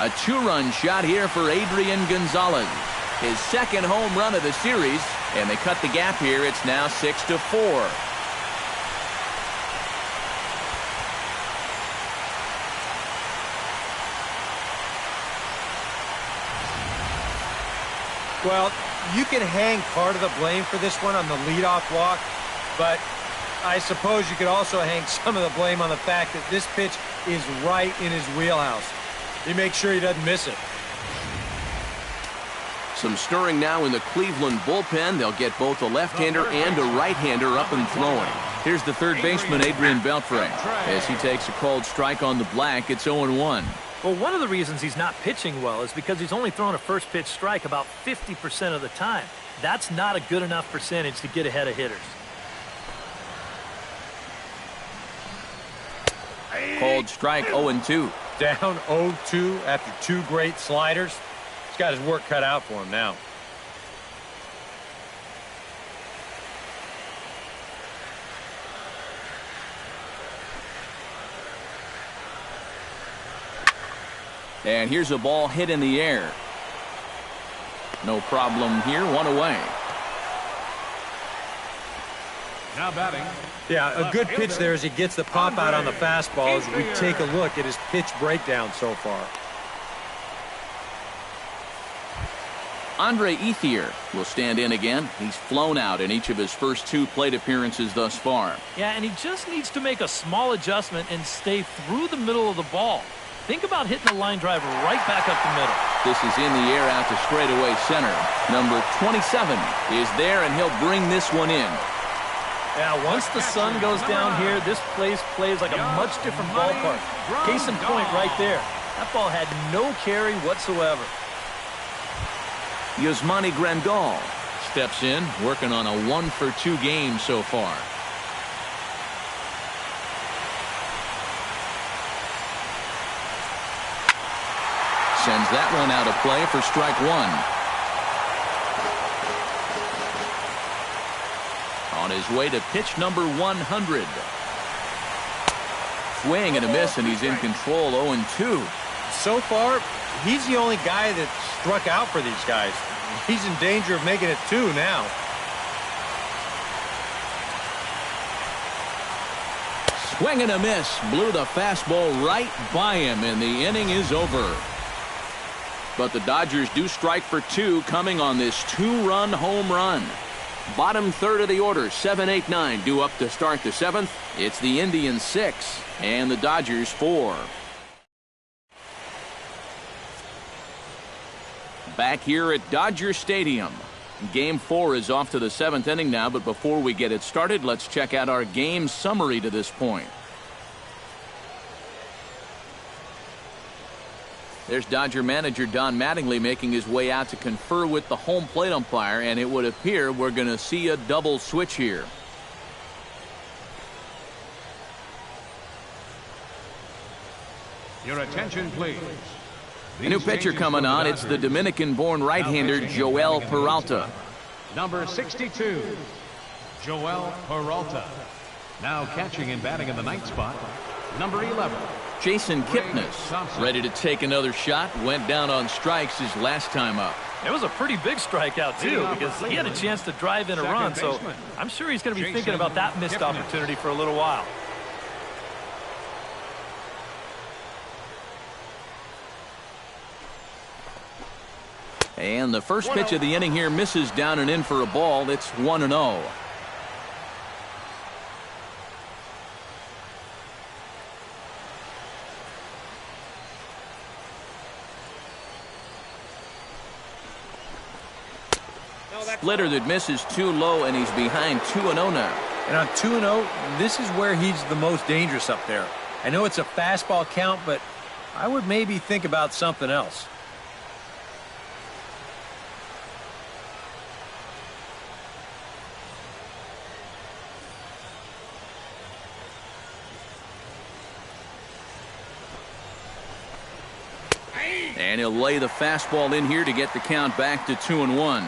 A: A 2-run shot here for Adrian Gonzalez. His second home run of the series, and they cut the gap here. It's now 6-4.
D: Well, you can hang part of the blame for this one on the leadoff walk, but I suppose you could also hang some of the blame on the fact that this pitch is right in his wheelhouse. He makes sure he doesn't miss it.
E: Some stirring now in the Cleveland bullpen. They'll get both a left-hander and a right-hander up and throwing.
A: Here's the third baseman, Adrian Beltre, as he takes a called strike on the black. It's 0-1.
B: Well, one of the reasons he's not pitching well is because he's only thrown a first pitch strike about 50% of the time. That's not a good enough percentage to get ahead of hitters.
A: Called strike 0-2.
D: Down 0-2 after 2 great sliders. He's got his work cut out for him now.
A: And here's a ball hit in the air. No problem here, 1 away.
C: Now batting.
D: Yeah, a good pitch there as he gets the pop out on the fastball as we take a look at his pitch breakdown so far.
A: Andre Ethier will stand in again. He's flown out in each of his first 2 plate appearances thus far.
B: Yeah, and he just needs to make a small adjustment and stay through the middle of the ball. Think about hitting a line drive right back up the middle.
A: This is in the air out to straightaway center. Number 27 is there, and he'll bring this one in.
B: Yeah, once the sun goes down here, this place plays like a much different ballpark. Case in point right there. That ball had no carry whatsoever.
A: Yasmani Grandal steps in, working on a 1-for-2 game so far. Sends that one out of play for strike 1. On his way to pitch number 100. Swing and a miss, and he's in control, 0-2.
D: So far, he's the only guy that struck out for these guys. He's in danger of making it 2 now.
A: Swing and a miss. Blew the fastball right by him, and the inning is over. But the Dodgers do strike for 2 coming on this 2-run home run. Bottom third of the order, 7, 8, 9 due up to start the 7th. It's the Indians 6 and the Dodgers 4. Back here at Dodger Stadium. Game 4 is off to the 7th inning now, but before we get it started, let's check out our game summary to this point. There's Dodger manager Don Mattingly making his way out to confer with the home plate umpire, and it would appear we're going to see a double switch here.
C: Your attention, please.
A: A new pitcher coming on. It's the Dominican-born right-hander Joel Peralta.
C: Number 62, Joel Peralta. Now catching and batting in the 9th spot, number 11.
A: Jason Kipnis, ready to take another shot, went down on strikes his last time up.
B: It was a pretty big strikeout, too, because he had a chance to drive in a run, so I'm sure he's going to be thinking about that missed opportunity for a little while.
A: And the first pitch of the inning here misses down and in for a ball. It's 1-0. Splitter that misses too low, and he's behind 2-0 now.
D: And on 2-0, this is where he's the most dangerous up there. I know it's a fastball count, but I would maybe think about something else.
A: And he'll lay the fastball in here to get the count back to 2-1.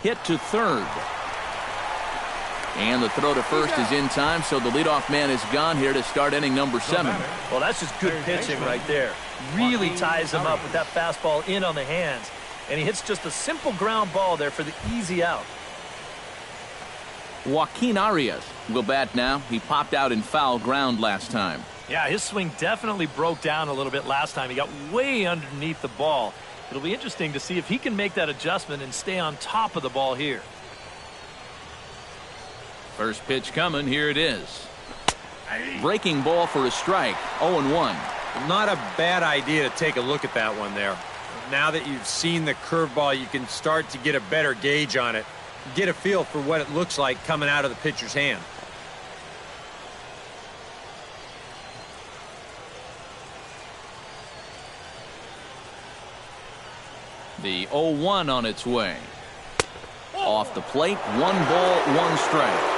A: Hit to third. And the throw to first is in time, so the leadoff man is gone here to start inning number 7.
B: Well, that's just good pitching right there. Really ties him up with that fastball in on the hands. And he hits just a simple ground ball there for the easy out.
A: Joaquin Arias will bat now. He popped out in foul ground last time.
B: Yeah, his swing definitely broke down a little bit last time. He got way underneath the ball. It'll be interesting to see if he can make that adjustment and stay on top of the ball here.
A: First pitch coming. Here it is. Breaking ball for a strike. 0-1.
D: Not a bad idea to take a look at that one there. Now that you've seen the curveball, you can start to get a better gauge on it. Get a feel for what it looks like coming out of the pitcher's hand.
A: The 0-1 on its way. Off the plate, 1 ball, 1 strike.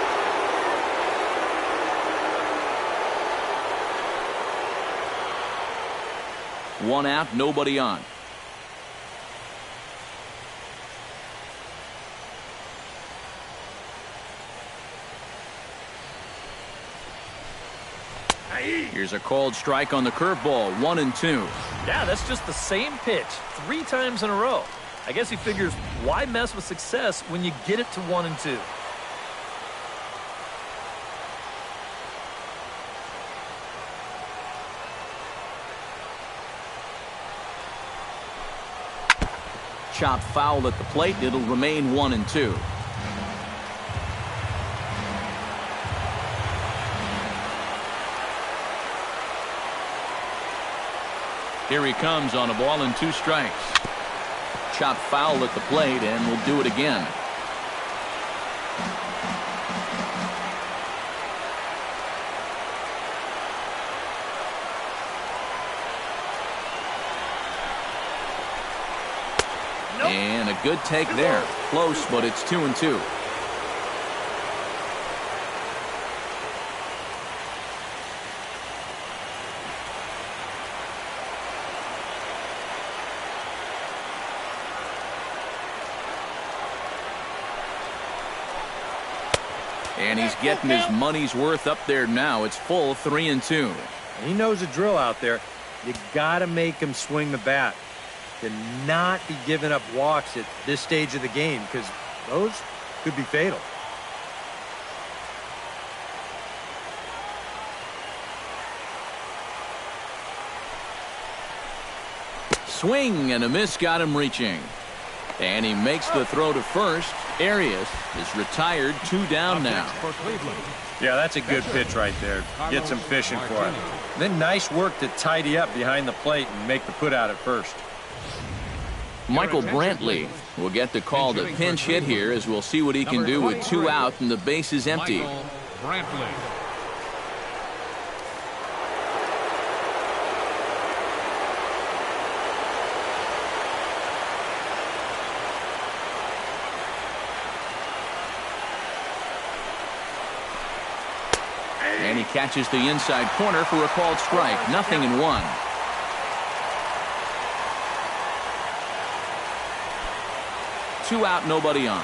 A: One out, nobody on. Here's a called strike on the curveball, 1-2.
B: Yeah, that's just the same pitch 3 times in a row. I guess he figures, why mess with success when you get it to 1-2?
A: Chop foul at the plate. It'll remain 1-2. Here he comes on a ball and 2 strikes. Chop foul at the plate, and we'll do it again. And a good take there. Close, but it's 2-2. And he's getting his money's worth up there now. It's full 3-2.
D: He knows the drill out there. You got to make him swing the bat. Cannot be giving up walks at this stage of the game, because those could be fatal.
A: Swing and a miss got him reaching. And he makes the throw to first. Arias is retired, 2 down now.
D: Yeah, that's a good pitch right there. Gets him fishing for it. Then nice work to tidy up behind the plate and make the put out at first.
A: Michael Brantley will get the call to pinch hit here, as we'll see what he can do with 2 out and the base is empty.
C: Brantley.
A: And he catches the inside corner for a called strike. 0-1. Two out, nobody on.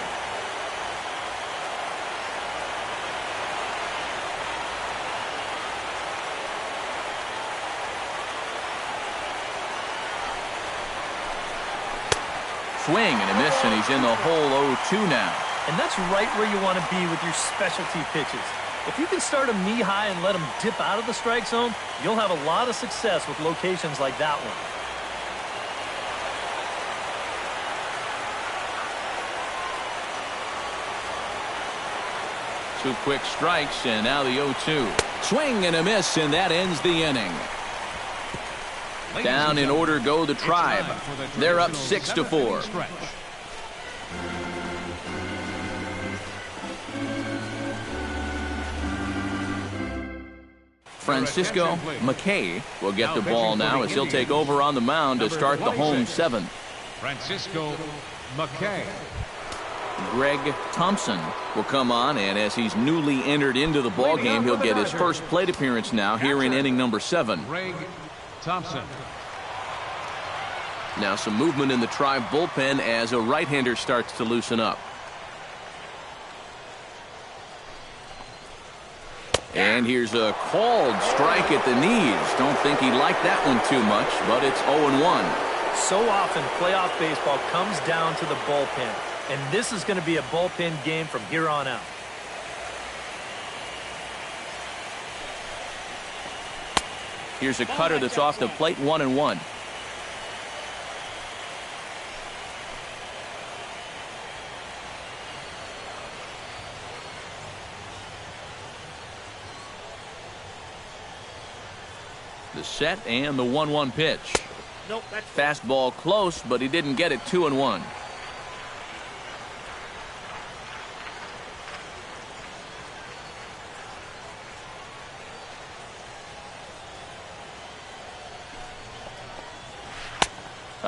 A: Swing and a miss, and he's in the hole 0-2 now.
B: And that's right where you want to be with your specialty pitches. If you can start them knee-high and let them dip out of the strike zone, you'll have a lot of success with locations like that one.
A: Two quick strikes, and now the 0-2. Swing and a miss, and that ends the inning. Down in order go the Tribe. They're up 6-4. Francisco McKay will get the ball now as he'll take over on the mound to start the home 7th.
C: Francisco McKay.
A: Greg Thompson will come on, and as he's newly entered into the ball game, he'll get his first plate appearance now here in inning number 7.
C: Greg Thompson.
A: Now some movement in the Tribe bullpen as a right-hander starts to loosen up. And here's a called strike at the knees. Don't think he liked that one too much, but it's 0-1.
B: So often playoff baseball comes down to the bullpen, and this is going to be a bullpen game from here on out.
A: Here's a cutter that's off the plate, 1-1. The set and the 1-1 pitch.
F: Nope, that's
A: Fastball close, but he didn't get it. 2-1.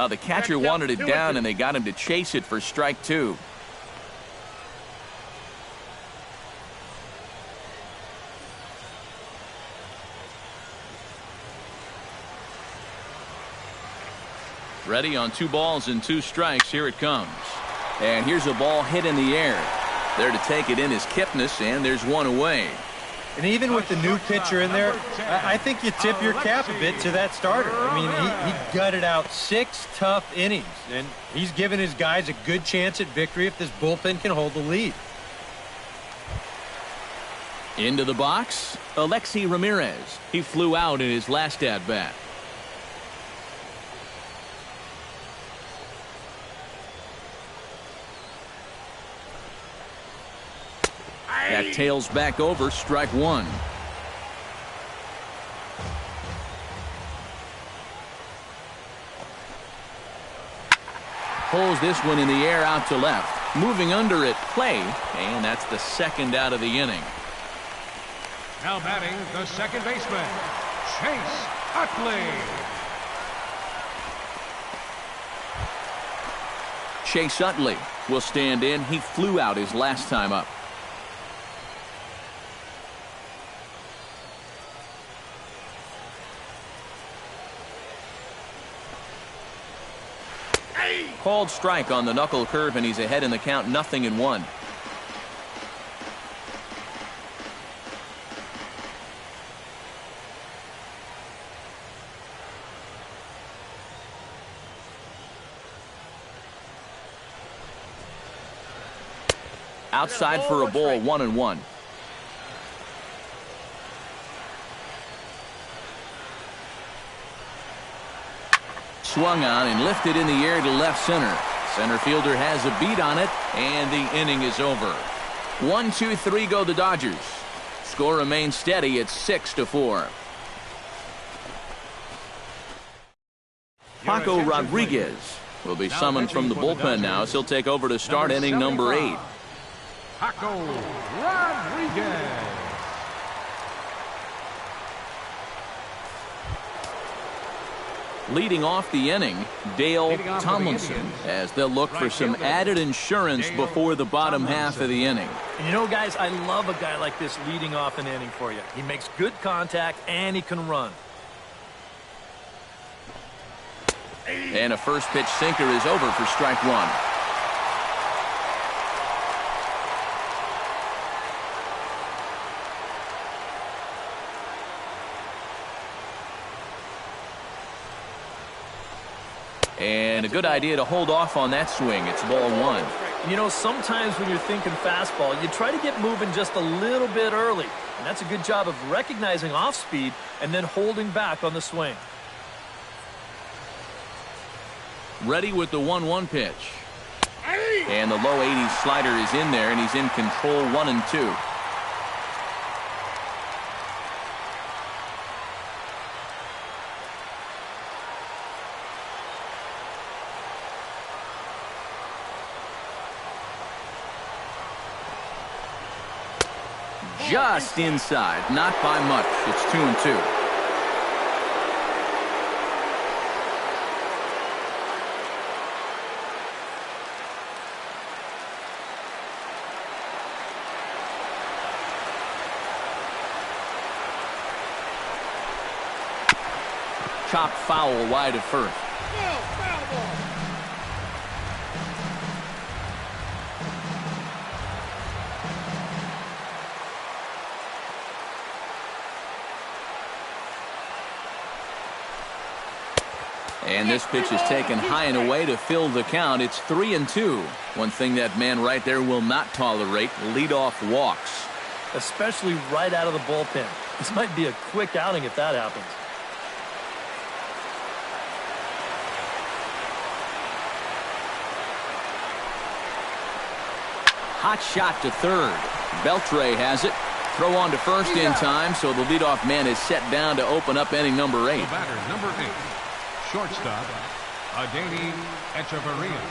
A: The catcher wanted it down, and they got him to chase it for strike 2. Ready on 2 balls and 2 strikes. Here it comes. And here's a ball hit in the air. There to take it in is Kipnis, and there's 1 away.
D: And even with the new pitcher in there, I think you tip your cap a bit to that starter. I mean, he gutted out 6 tough innings, and he's given his guys a good chance at victory if this bullpen can hold the lead.
A: Into the box, Alexi Ramirez. He flew out in his last at-bat. That tails back over, strike 1. Pulls this one in the air out to left. Moving under it, play, and that's the 2nd out of the inning.
C: Now batting the second baseman, Chase Utley.
A: Chase Utley will stand in. He flew out his last time up. Called strike on the knuckle curve, and he's ahead in the count, 0-1. Outside for a ball, 1-1. Swung on and lifted in the air to left center. Center fielder has a beat on it, and the inning is over. 1-2-3 go the Dodgers. Score remains steady at 6-4. Paco Rodriguez will be summoned from the bullpen now, as he'll take over to start inning number 8.
C: Paco Rodriguez.
A: Leading off the inning, Dale Tomlinson, as they'll look for some added insurance before the bottom half of the inning.
B: And you know, guys, I love a guy like this leading off an inning for you. He makes good contact, and he can run.
A: And a first pitch sinker is over for strike 1. And a good idea to hold off on that swing. It's ball 1.
B: You know, sometimes when you're thinking fastball, you try to get moving just a little bit early. And that's a good job of recognizing off speed and then holding back on the swing.
A: Ready with the 1-1 pitch. And the low 80s slider is in there, and he's in control, 1-2. Just inside, not by much. It's 2-2. Chopped foul wide of first. And this pitch is taken high and away to fill the count. It's 3-2. One thing that man right there will not tolerate, leadoff walks.
B: Especially right out of the bullpen. This might be a quick outing if that happens.
A: Hot shot to third. Beltre has it. Throw on to first in time, so the leadoff man is set down to open up inning number 8.
C: The batter, number 8, shortstop, Adeiny Hechavarria.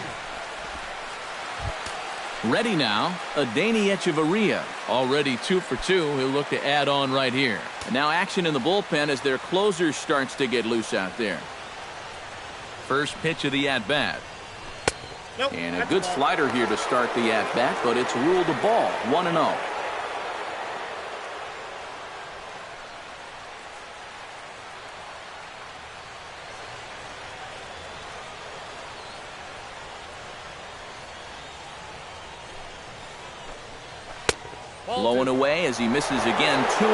A: Ready now, Adeiny Hechavarria. Already 2 for 2. He'll look to add on right here. And now action in the bullpen as their closer starts to get loose out there. First pitch of the at-bat.
F: Nope,
A: And a
F: that's
A: good
F: ball.
A: slider here to start the at-bat, but it's ruled a ball, 1-0. Low and away as he misses again, 2-0.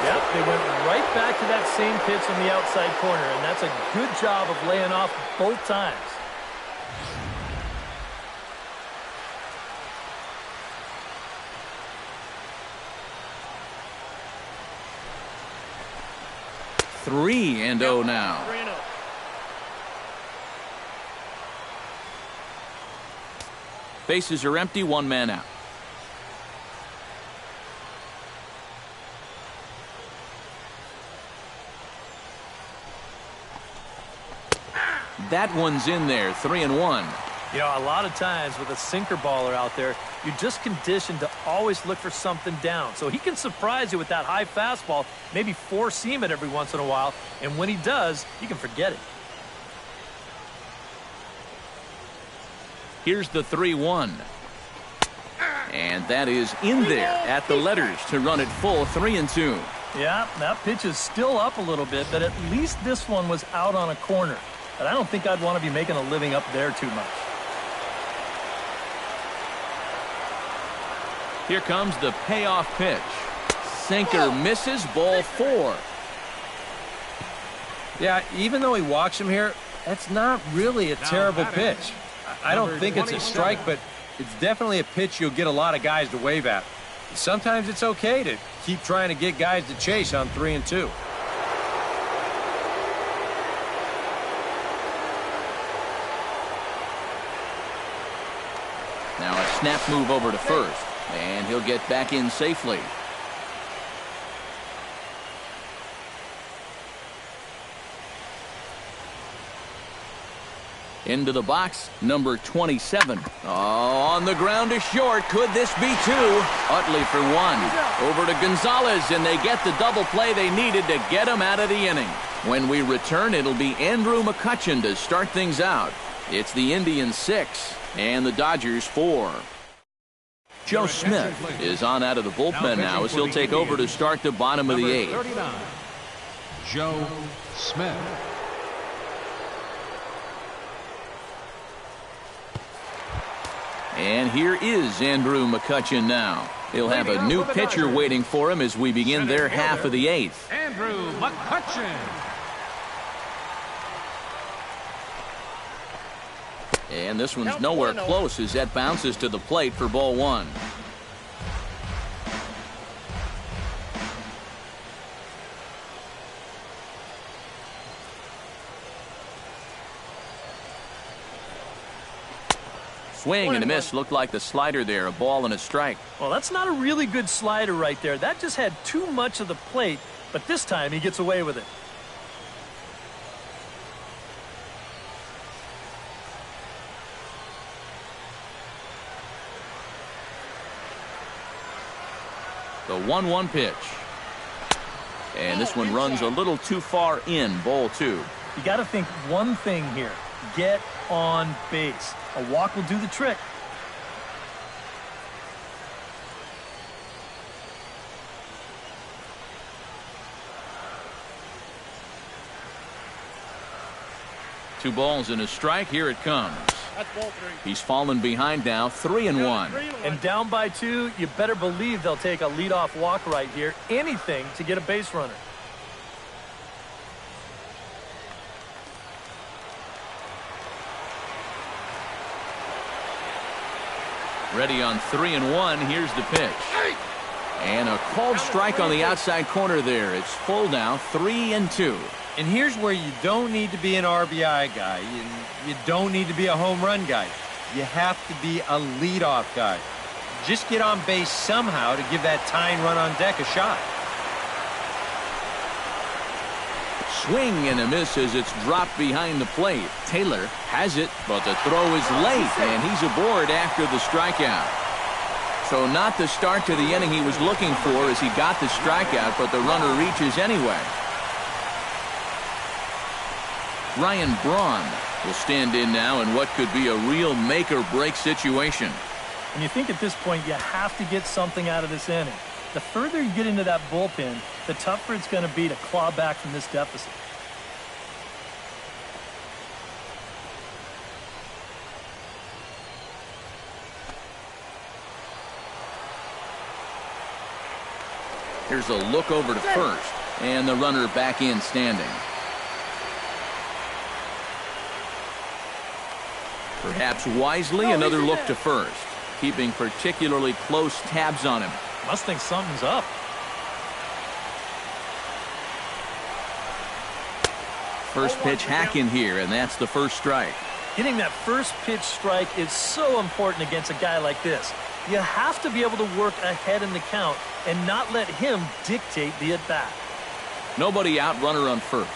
B: Yep, they went right back to that same pitch on the outside corner, and that's a good job of laying off both times.
A: Three and 0 now.
F: 3-0.
A: Bases are empty, one man out. That one's in there, 3-1.
B: You know, a lot of times with a sinker baller out there, you're just conditioned to always look for something down. So he can surprise you with that high fastball, maybe four-seam it every once in a while, and when he does, you can forget it.
A: Here's the 3-1. And that is in there at the letters to run it full, 3-2.
B: Yeah, that pitch is still up a little bit, but at least this one was out on a corner. But I don't think I'd want to be making a living up there too much.
A: Here comes the payoff pitch. Sinker misses, ball 4.
D: Yeah, even though he walks him here, that's not really a terrible pitch. I don't think it's a strike, but it's definitely a pitch you'll get a lot of guys to wave at. Sometimes it's okay to keep trying to get guys to chase on 3-2.
A: Now a snap move over to first, and he'll get back in safely. Into the box, number 27. Oh, on the ground to short. Could this be 2? Utley for 1. Over to Gonzalez, and they get the double play they needed to get him out of the inning. When we return, it'll be Andrew McCutchen to start things out. It's the Indians 6 and the Dodgers 4. Joe Smith is on out of the bullpen now as he'll take over to start the bottom of the 8th.
C: 39, Joe Smith.
A: And here is Andrew McCutchen now. He'll have a new pitcher waiting for him as we begin their half of the 8th.
C: Andrew McCutchen.
A: And this one's nowhere close as that bounces to the plate for ball 1. Swing and a miss. Looked like the slider there. A ball and a strike.
B: Well, that's not a really good slider right there. That just had too much of the plate, but this time he gets away with it.
A: The 1-1 pitch. And this one runs a little too far in, ball 2.
B: You got to think one thing here. Get on base. A walk will do the trick.
A: Two balls and a strike. Here it comes.
F: That's ball 3.
A: He's fallen behind now, 3-1.
B: And down by 2, you better believe they'll take a leadoff walk right here. Anything to get a base runner.
A: Ready on 3-1. Here's the pitch. And a called strike on the outside corner there. It's full now, 3-2.
D: And here's where you don't need to be an RBI guy. You don't need to be a home run guy. You have to be a leadoff guy. Just get on base somehow to give that tying run on deck a shot.
A: Swing and a miss as it's dropped behind the plate. Taylor has it, but the throw is late, and he's aboard after the strikeout. So not the start to the inning he was looking for as he got the strikeout, but the runner reaches anyway. Ryan Braun will stand in now in what could be a real make-or-break situation.
B: And you think at this point you have to get something out of this inning. The further you get into that bullpen, the tougher it's going to be to claw back from this deficit.
A: Here's a look over to first, and the runner back in standing. Perhaps wisely, another look to first, keeping particularly close tabs on him.
B: Must think something's up.
A: First pitch hack in here, and that's the first strike.
B: Getting that first pitch strike is so important against a guy like this. You have to be able to work ahead in the count and not let him dictate the at-bat.
A: Nobody out, runner on first.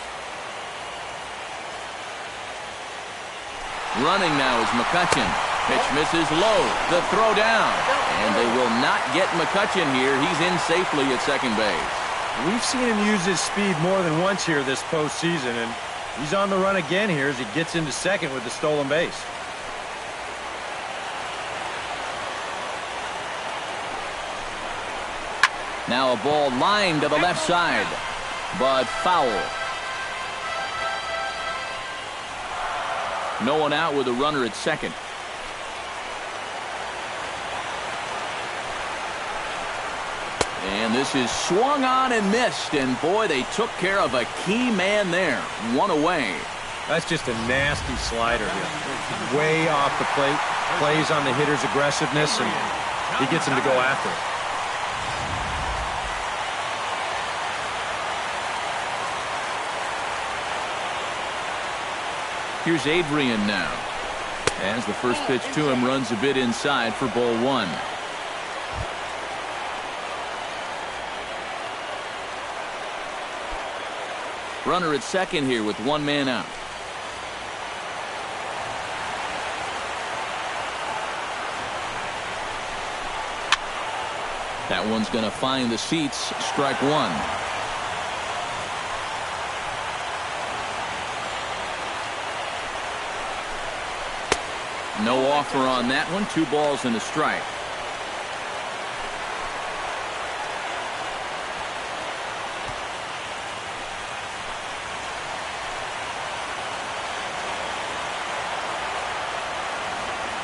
A: Running now is McCutchen. Pitch misses low. The throw down. And they will not get McCutchen here. He's in safely at second base.
D: We've seen him use his speed more than once here this postseason, and he's on the run again here as he gets into second with the stolen base.
A: Now a ball lined to the left side, but foul. No one out with a runner at second. And this is swung on and missed, and boy, they took care of a key man there. One away.
D: That's just a nasty slider here. Way off the plate, plays on the hitter's aggressiveness, and he gets him to go after it.
A: Here's Adrian now, as the first pitch to him runs a bit inside for ball one. Runner at second here with one man out. That one's going to find the seats. Strike one. No offer on that one. 2 balls and a strike.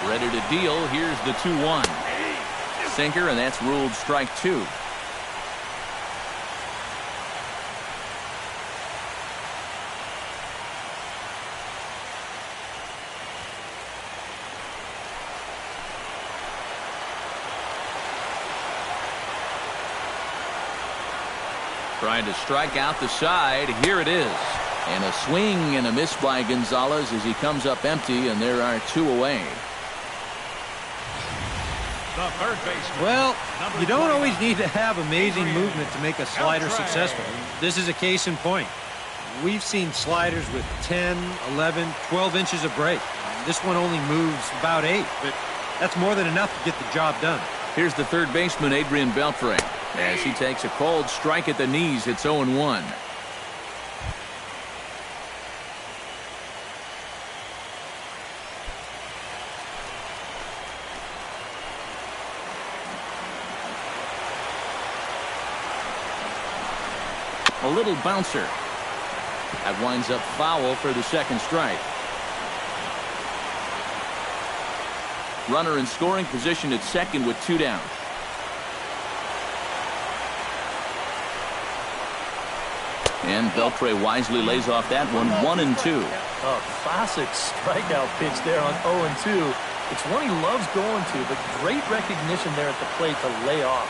A: Ready to deal. Here's the 2-1. Sinker, and that's ruled strike 2. Trying to strike out the side. Here it is. And a swing and a miss by Gonzalez as he comes up empty, and there are 2 away.
C: The third baseman.
D: Well, you don't always need to have amazing movement to make a slider successful. This is a case in point. We've seen sliders with 10, 11, 12 inches of break. This one only moves about 8, but that's more than enough to get the job done.
A: Here's the third baseman, Adrian Beltre, as he takes a cold strike at the knees. It's 0-1. A little bouncer. That winds up foul for the second strike. Runner in scoring position at second with 2 down. And Beltre wisely lays off that one. 1-2.
B: A classic strikeout pitch there on 0-2. It's one he loves going to, but great recognition there at the plate to lay off.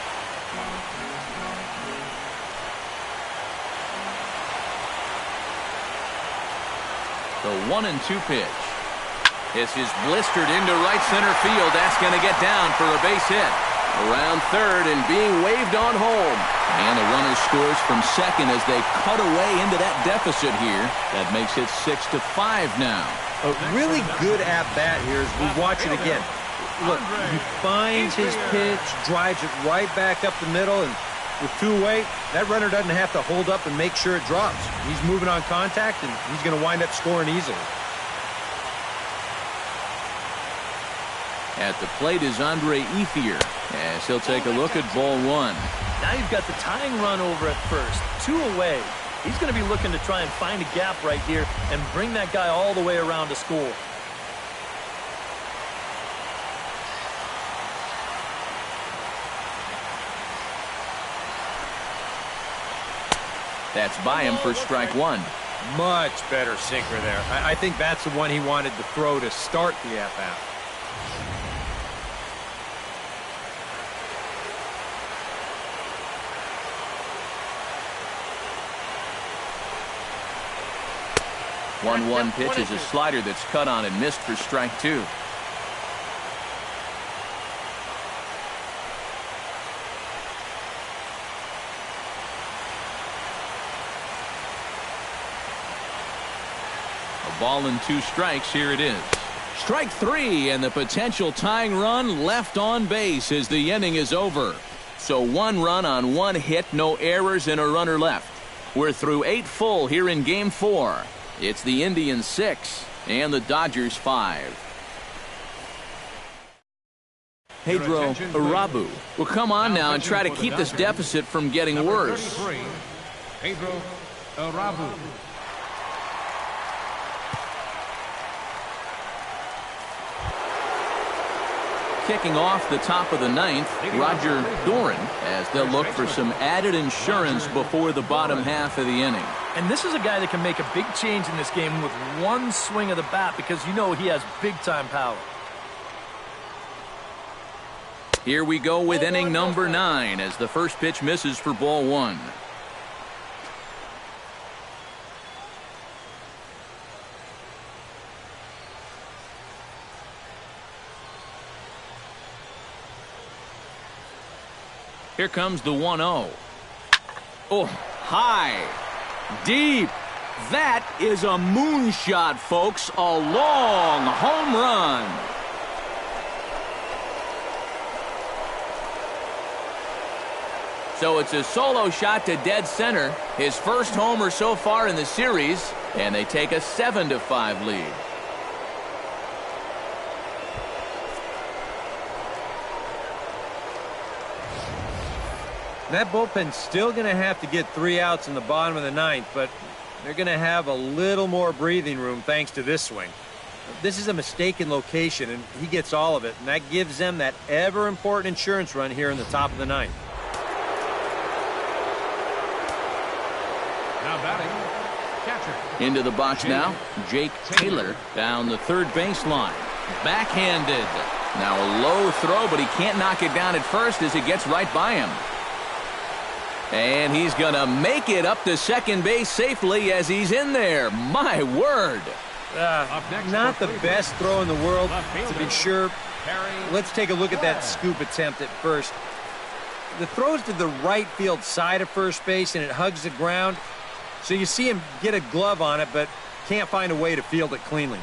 A: The 1-2 pitch. This is blistered into right center field. That's going to get down for a base hit. Around third and being waved on home. And the runner scores from second as they cut away into that deficit here. That makes it 6-5 now.
D: A really good at-bat here as we watch it again. Look, he finds his pitch, drives it right back up the middle, and with 2 away, that runner doesn't have to hold up and make sure it drops. He's moving on contact, and he's going to wind up scoring easily.
A: At the plate is Andre Ethier, as he'll take a look at ball one.
B: Now you've got the tying run over at first. 2 away. He's going to be looking to try and find a gap right here and bring that guy all the way around to score.
A: That's by him for strike one.
D: Much better sinker there. I think that's the one he wanted to throw to start the at-bat.
A: One pitch is a slider that's cut on and missed for strike two. A ball and 2 strikes. Here it is. Strike 3, and the potential tying run left on base as the inning is over. So 1 run on 1 hit, no errors, and a runner left. We're through 8 full here in Game 4. It's the Indians 6 and the Dodgers 5. Pedro Arabu will come on now and try to keep this deficit from getting worse.
C: Pedro Arabu.
A: Kicking off the top of the 9th, Roger Doran, as they'll look for some added insurance before the bottom half of the inning.
B: And this is a guy that can make a big change in this game with 1 swing of the bat because you know he has big-time power.
A: Here we go with inning number 9 as the first pitch misses for ball 1. Here comes the 1-0. Oh, high, deep. That is a moonshot, folks. A long home run. So it's a solo shot to dead center. His first homer so far in the series, and they take a 7-5 lead.
D: That bullpen's still going to have to get 3 outs in the bottom of the 9th, but they're going to have a little more breathing room thanks to this swing. This is a mistaken location, and he gets all of it, and that gives them that ever-important insurance run here in the top of the 9th.
C: Now batting, catcher.
A: Into the box now, Jake Taylor down the third baseline. Backhanded. Now a low throw, but he can't knock it down at first as it gets right by him. And he's going to make it up to second base safely as he's in there. My word.
D: Not the best throw in the world, to be sure. Let's take a look at that scoop attempt at first. The throw's to the right field side of first base, and it hugs the ground. So you see him get a glove on it, but can't find a way to field it cleanly.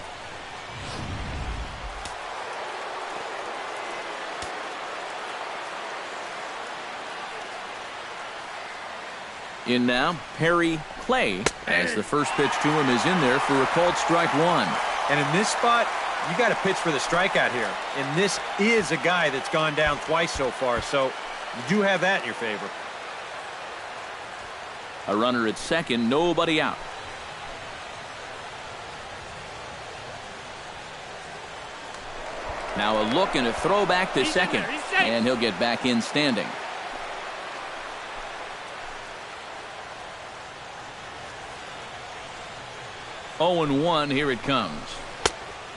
A: In now, Harry Clay, as the first pitch to him is in there for a called strike 1.
D: And in this spot, you got to pitch for the strikeout here. And this is a guy that's gone down twice so far, so you do have that in your favor.
A: A runner at second, nobody out. Now a look and a throw back to second, and he'll get back in standing. Oh and 1, here it comes.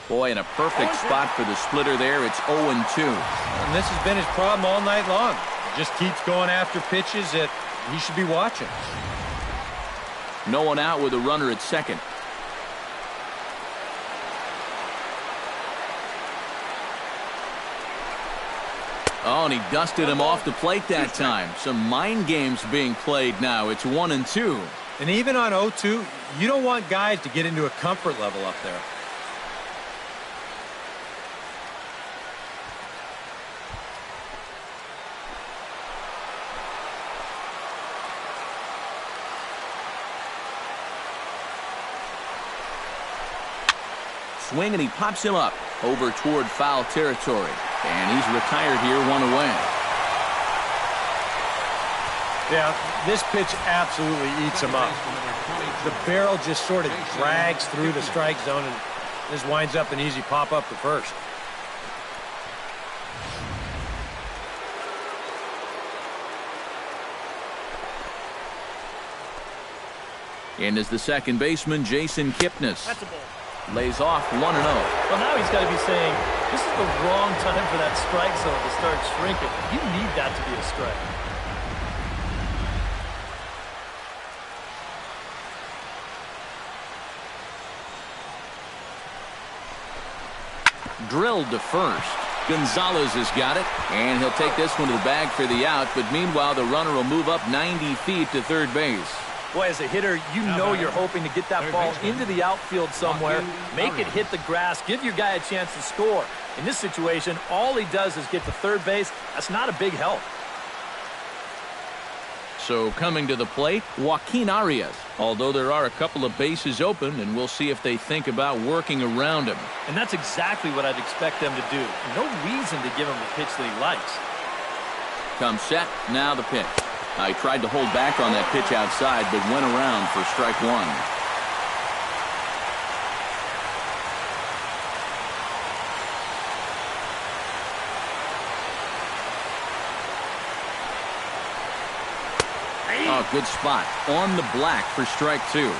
A: Boy, in a perfect spot for the splitter there. It's 0-2.
D: And this has been his problem all night long. Just keeps going after pitches that he should be watching.
A: No one out with a runner at second. Oh, and he dusted him off the plate that time. Some mind games being played now. It's 1-2.
D: And even on 0-2, you don't want guys to get into a comfort level up there.
A: Swing, and he pops him up over toward foul territory. And he's retired here, 1 away.
D: Yeah, this pitch absolutely eats him up. The barrel just sort of drags through the strike zone, and this winds up an easy pop-up to first.
A: And is the second baseman, Jason Kipnis.
F: That's a ball.
A: Lays off 1-0.
B: Well, now he's got to be saying, this is the wrong time for that strike zone to start shrinking. You need that to be a strike.
A: Drilled to first. Gonzalez has got it, and he'll take this one to the bag for the out, but meanwhile the runner will move up 90 feet to third base.
B: Boy, as a hitter, you know you're hoping to get that ball into the outfield somewhere, make it hit the grass, give your guy a chance to score. In this situation, all he does is get to third base. That's not a big help.
A: So coming to the plate, Joaquin Arias. Although there are a couple of bases open, and we'll see if they think about working around him.
B: And that's exactly what I'd expect them to do. No reason to give him the pitch that he likes.
A: Comes set, now the pitch. I tried to hold back on that pitch outside, but went around for strike one. Oh, good spot. On the black for strike two.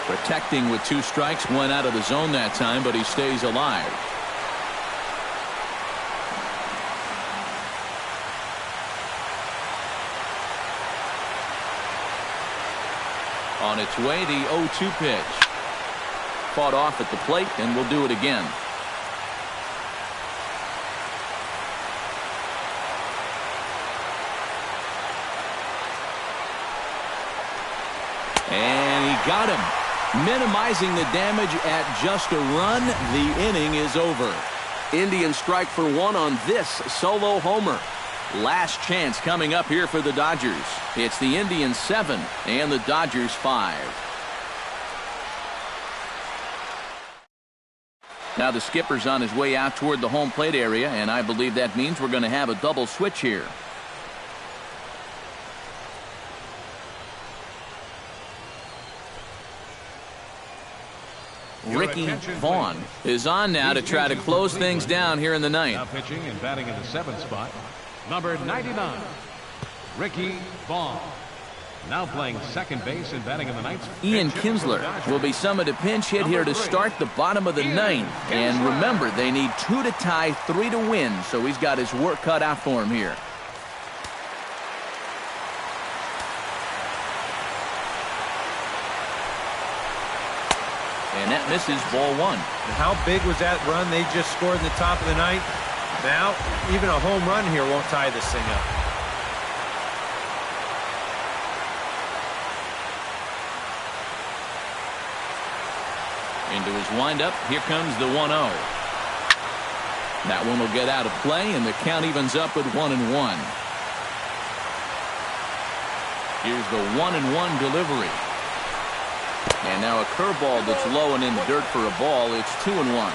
A: Protecting with 2 strikes, went out of the zone that time, but he stays alive. On its way, the 0-2 pitch. Fought off at the plate, and will do it again. And he got him. Minimizing the damage at just a run. The inning is over.
E: Indians strike for 1 on this solo homer.
A: Last chance coming up here for the Dodgers. It's the Indians 7 and the Dodgers 5. Now the skipper's on his way out toward the home plate area, and I believe that means we're going to have a double switch here. Ricky Vaughn is on now to try to close things down here in the ninth.
C: Now pitching and batting in the 7th spot, number 99, Ricky Vaughn. Now playing second base and batting in the 9th.
A: Ian Kinsler will be summoned to pinch hit here to start the bottom of the 9th. And remember, they need 2 to tie, 3 to win, so he's got his work cut out for him here. And that misses, ball 1.
D: And how big was that run they just scored in the top of the 9th? Now, even a home run here won't tie this thing up.
A: Into his windup, here comes the 1-0. That one will get out of play, and the count evens up with 1-1. Here's the 1-1 delivery. And now a curveball that's low and in the dirt for a ball. It's 2-1.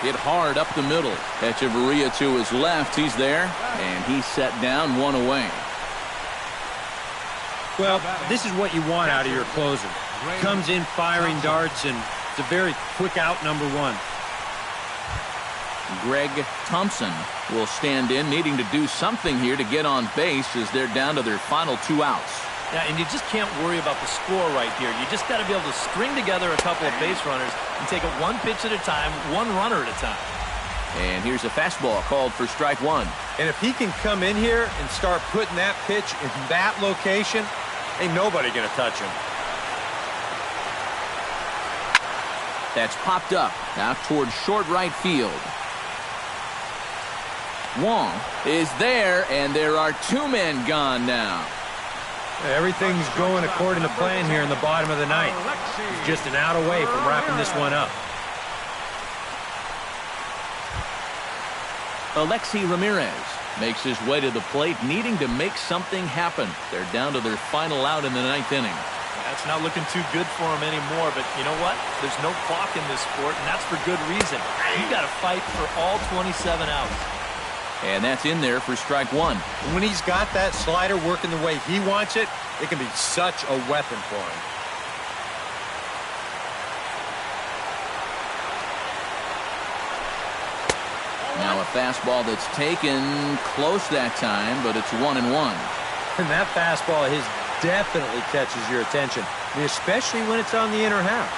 A: Hit hard up the middle. Echeverria to his left. He's there, and he's set down, 1 away.
D: Well, this is what you want out of your closer. Comes in firing darts, and it's a very quick out, number 1.
A: Greg Thompson will stand in, needing to do something here to get on base as they're down to their final 2 outs.
B: Yeah, and you just can't worry about the score right here. You just got to be able to string together a couple of base runners and take it 1 pitch at a time, 1 runner at a time.
A: And here's a fastball called for strike 1.
D: And if he can come in here and start putting that pitch in that location, ain't nobody going to touch him.
A: That's popped up out towards short right field. Wong is there, and there are 2 men gone now.
D: Everything's going according to plan here in the bottom of the 9th. He's just an out away from wrapping this one up.
A: Alexi Ramirez makes his way to the plate, needing to make something happen. They're down to their final out in the 9th inning.
B: That's not looking too good for him anymore, but you know what? There's no clock in this sport, and that's for good reason. You've got to fight for all 27 outs.
A: And that's in there for strike one.
D: When he's got that slider working the way he wants it, it can be such a weapon for him.
A: Now a fastball that's taken close that time, but it's 1-1.
D: And that fastball of his definitely catches your attention, especially when it's on the inner half.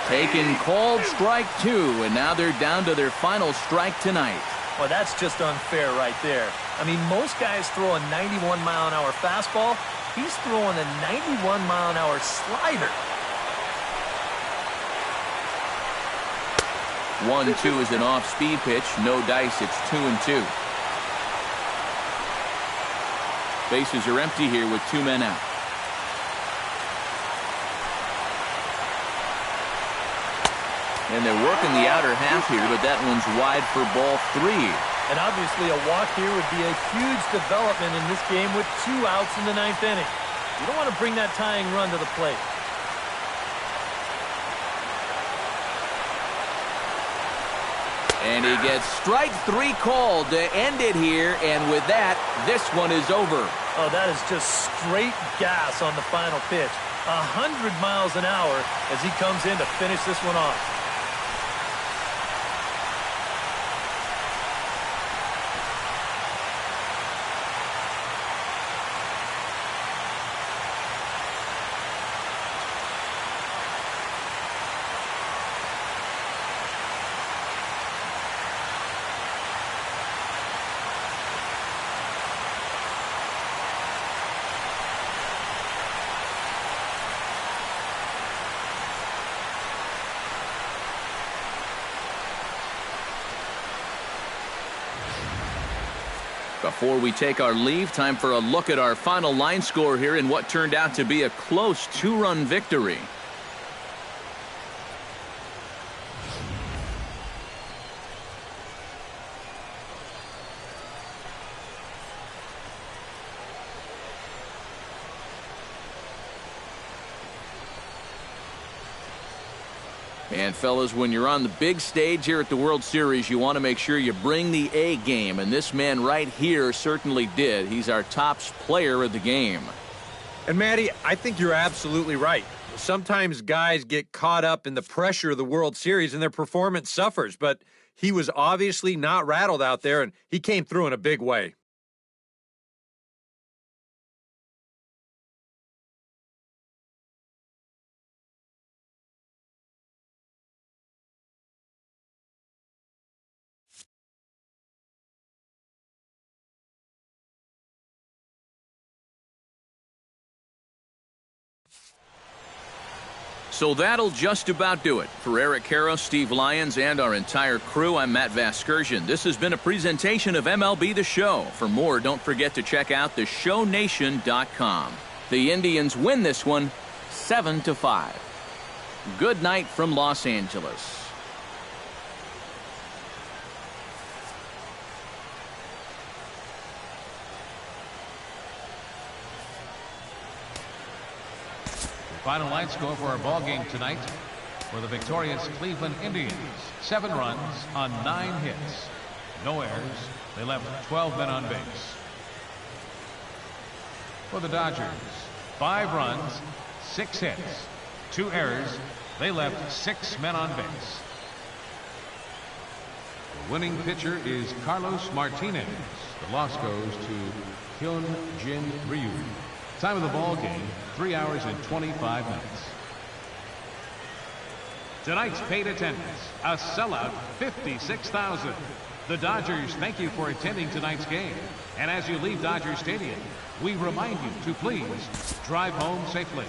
A: Taken called strike two, and now they're down to their final strike tonight.
B: Well, that's just unfair right there. I mean, most guys throw a 91-mile-an-hour fastball. He's throwing a 91-mile-an-hour slider.
A: 1-2 is an off-speed pitch. No dice. It's 2-2. Bases are empty here with 2 men out. And they're working the outer half here, but that one's wide for ball 3.
B: And obviously a walk here would be a huge development in this game with 2 outs in the 9th inning. You don't want to bring that tying run to the plate.
A: And he gets strike 3 called to end it here, and with that, this one is over.
B: Oh, that is just straight gas on the final pitch. 100 miles an hour as he comes in to finish this one off.
A: Before we take our leave, time for a look at our final line score here in what turned out to be a close 2-run victory. And fellas, when you're on the big stage here at the World Series, you want to make sure you bring the A game, and this man right here certainly did. He's our top player of the game.
D: And Matty, I think you're absolutely right. Sometimes guys get caught up in the pressure of the World Series and their performance suffers, but he was obviously not rattled out there, and he came through in a big way.
A: So that'll just about do it. For Eric Karros, Steve Lyons, and our entire crew, I'm Matt Vasgersian. This has been a presentation of MLB The Show. For more, don't forget to check out theshownation.com. The Indians win this one 7-5. Good night from Los Angeles.
C: Final line score for our ball game tonight for the victorious Cleveland Indians. 7 runs on 9 hits. No errors. They left 12 men on base. For the Dodgers, 5 runs, 6 hits, 2 errors. They left 6 men on base. The winning pitcher is Carlos Martinez. The loss goes to Hyun Jin Ryu. Time of the ball game, 3 hours and 25 minutes. Tonight's paid attendance, a sellout 56,000. The Dodgers thank you for attending tonight's game. And as you leave Dodger Stadium, we remind you to please drive home safely.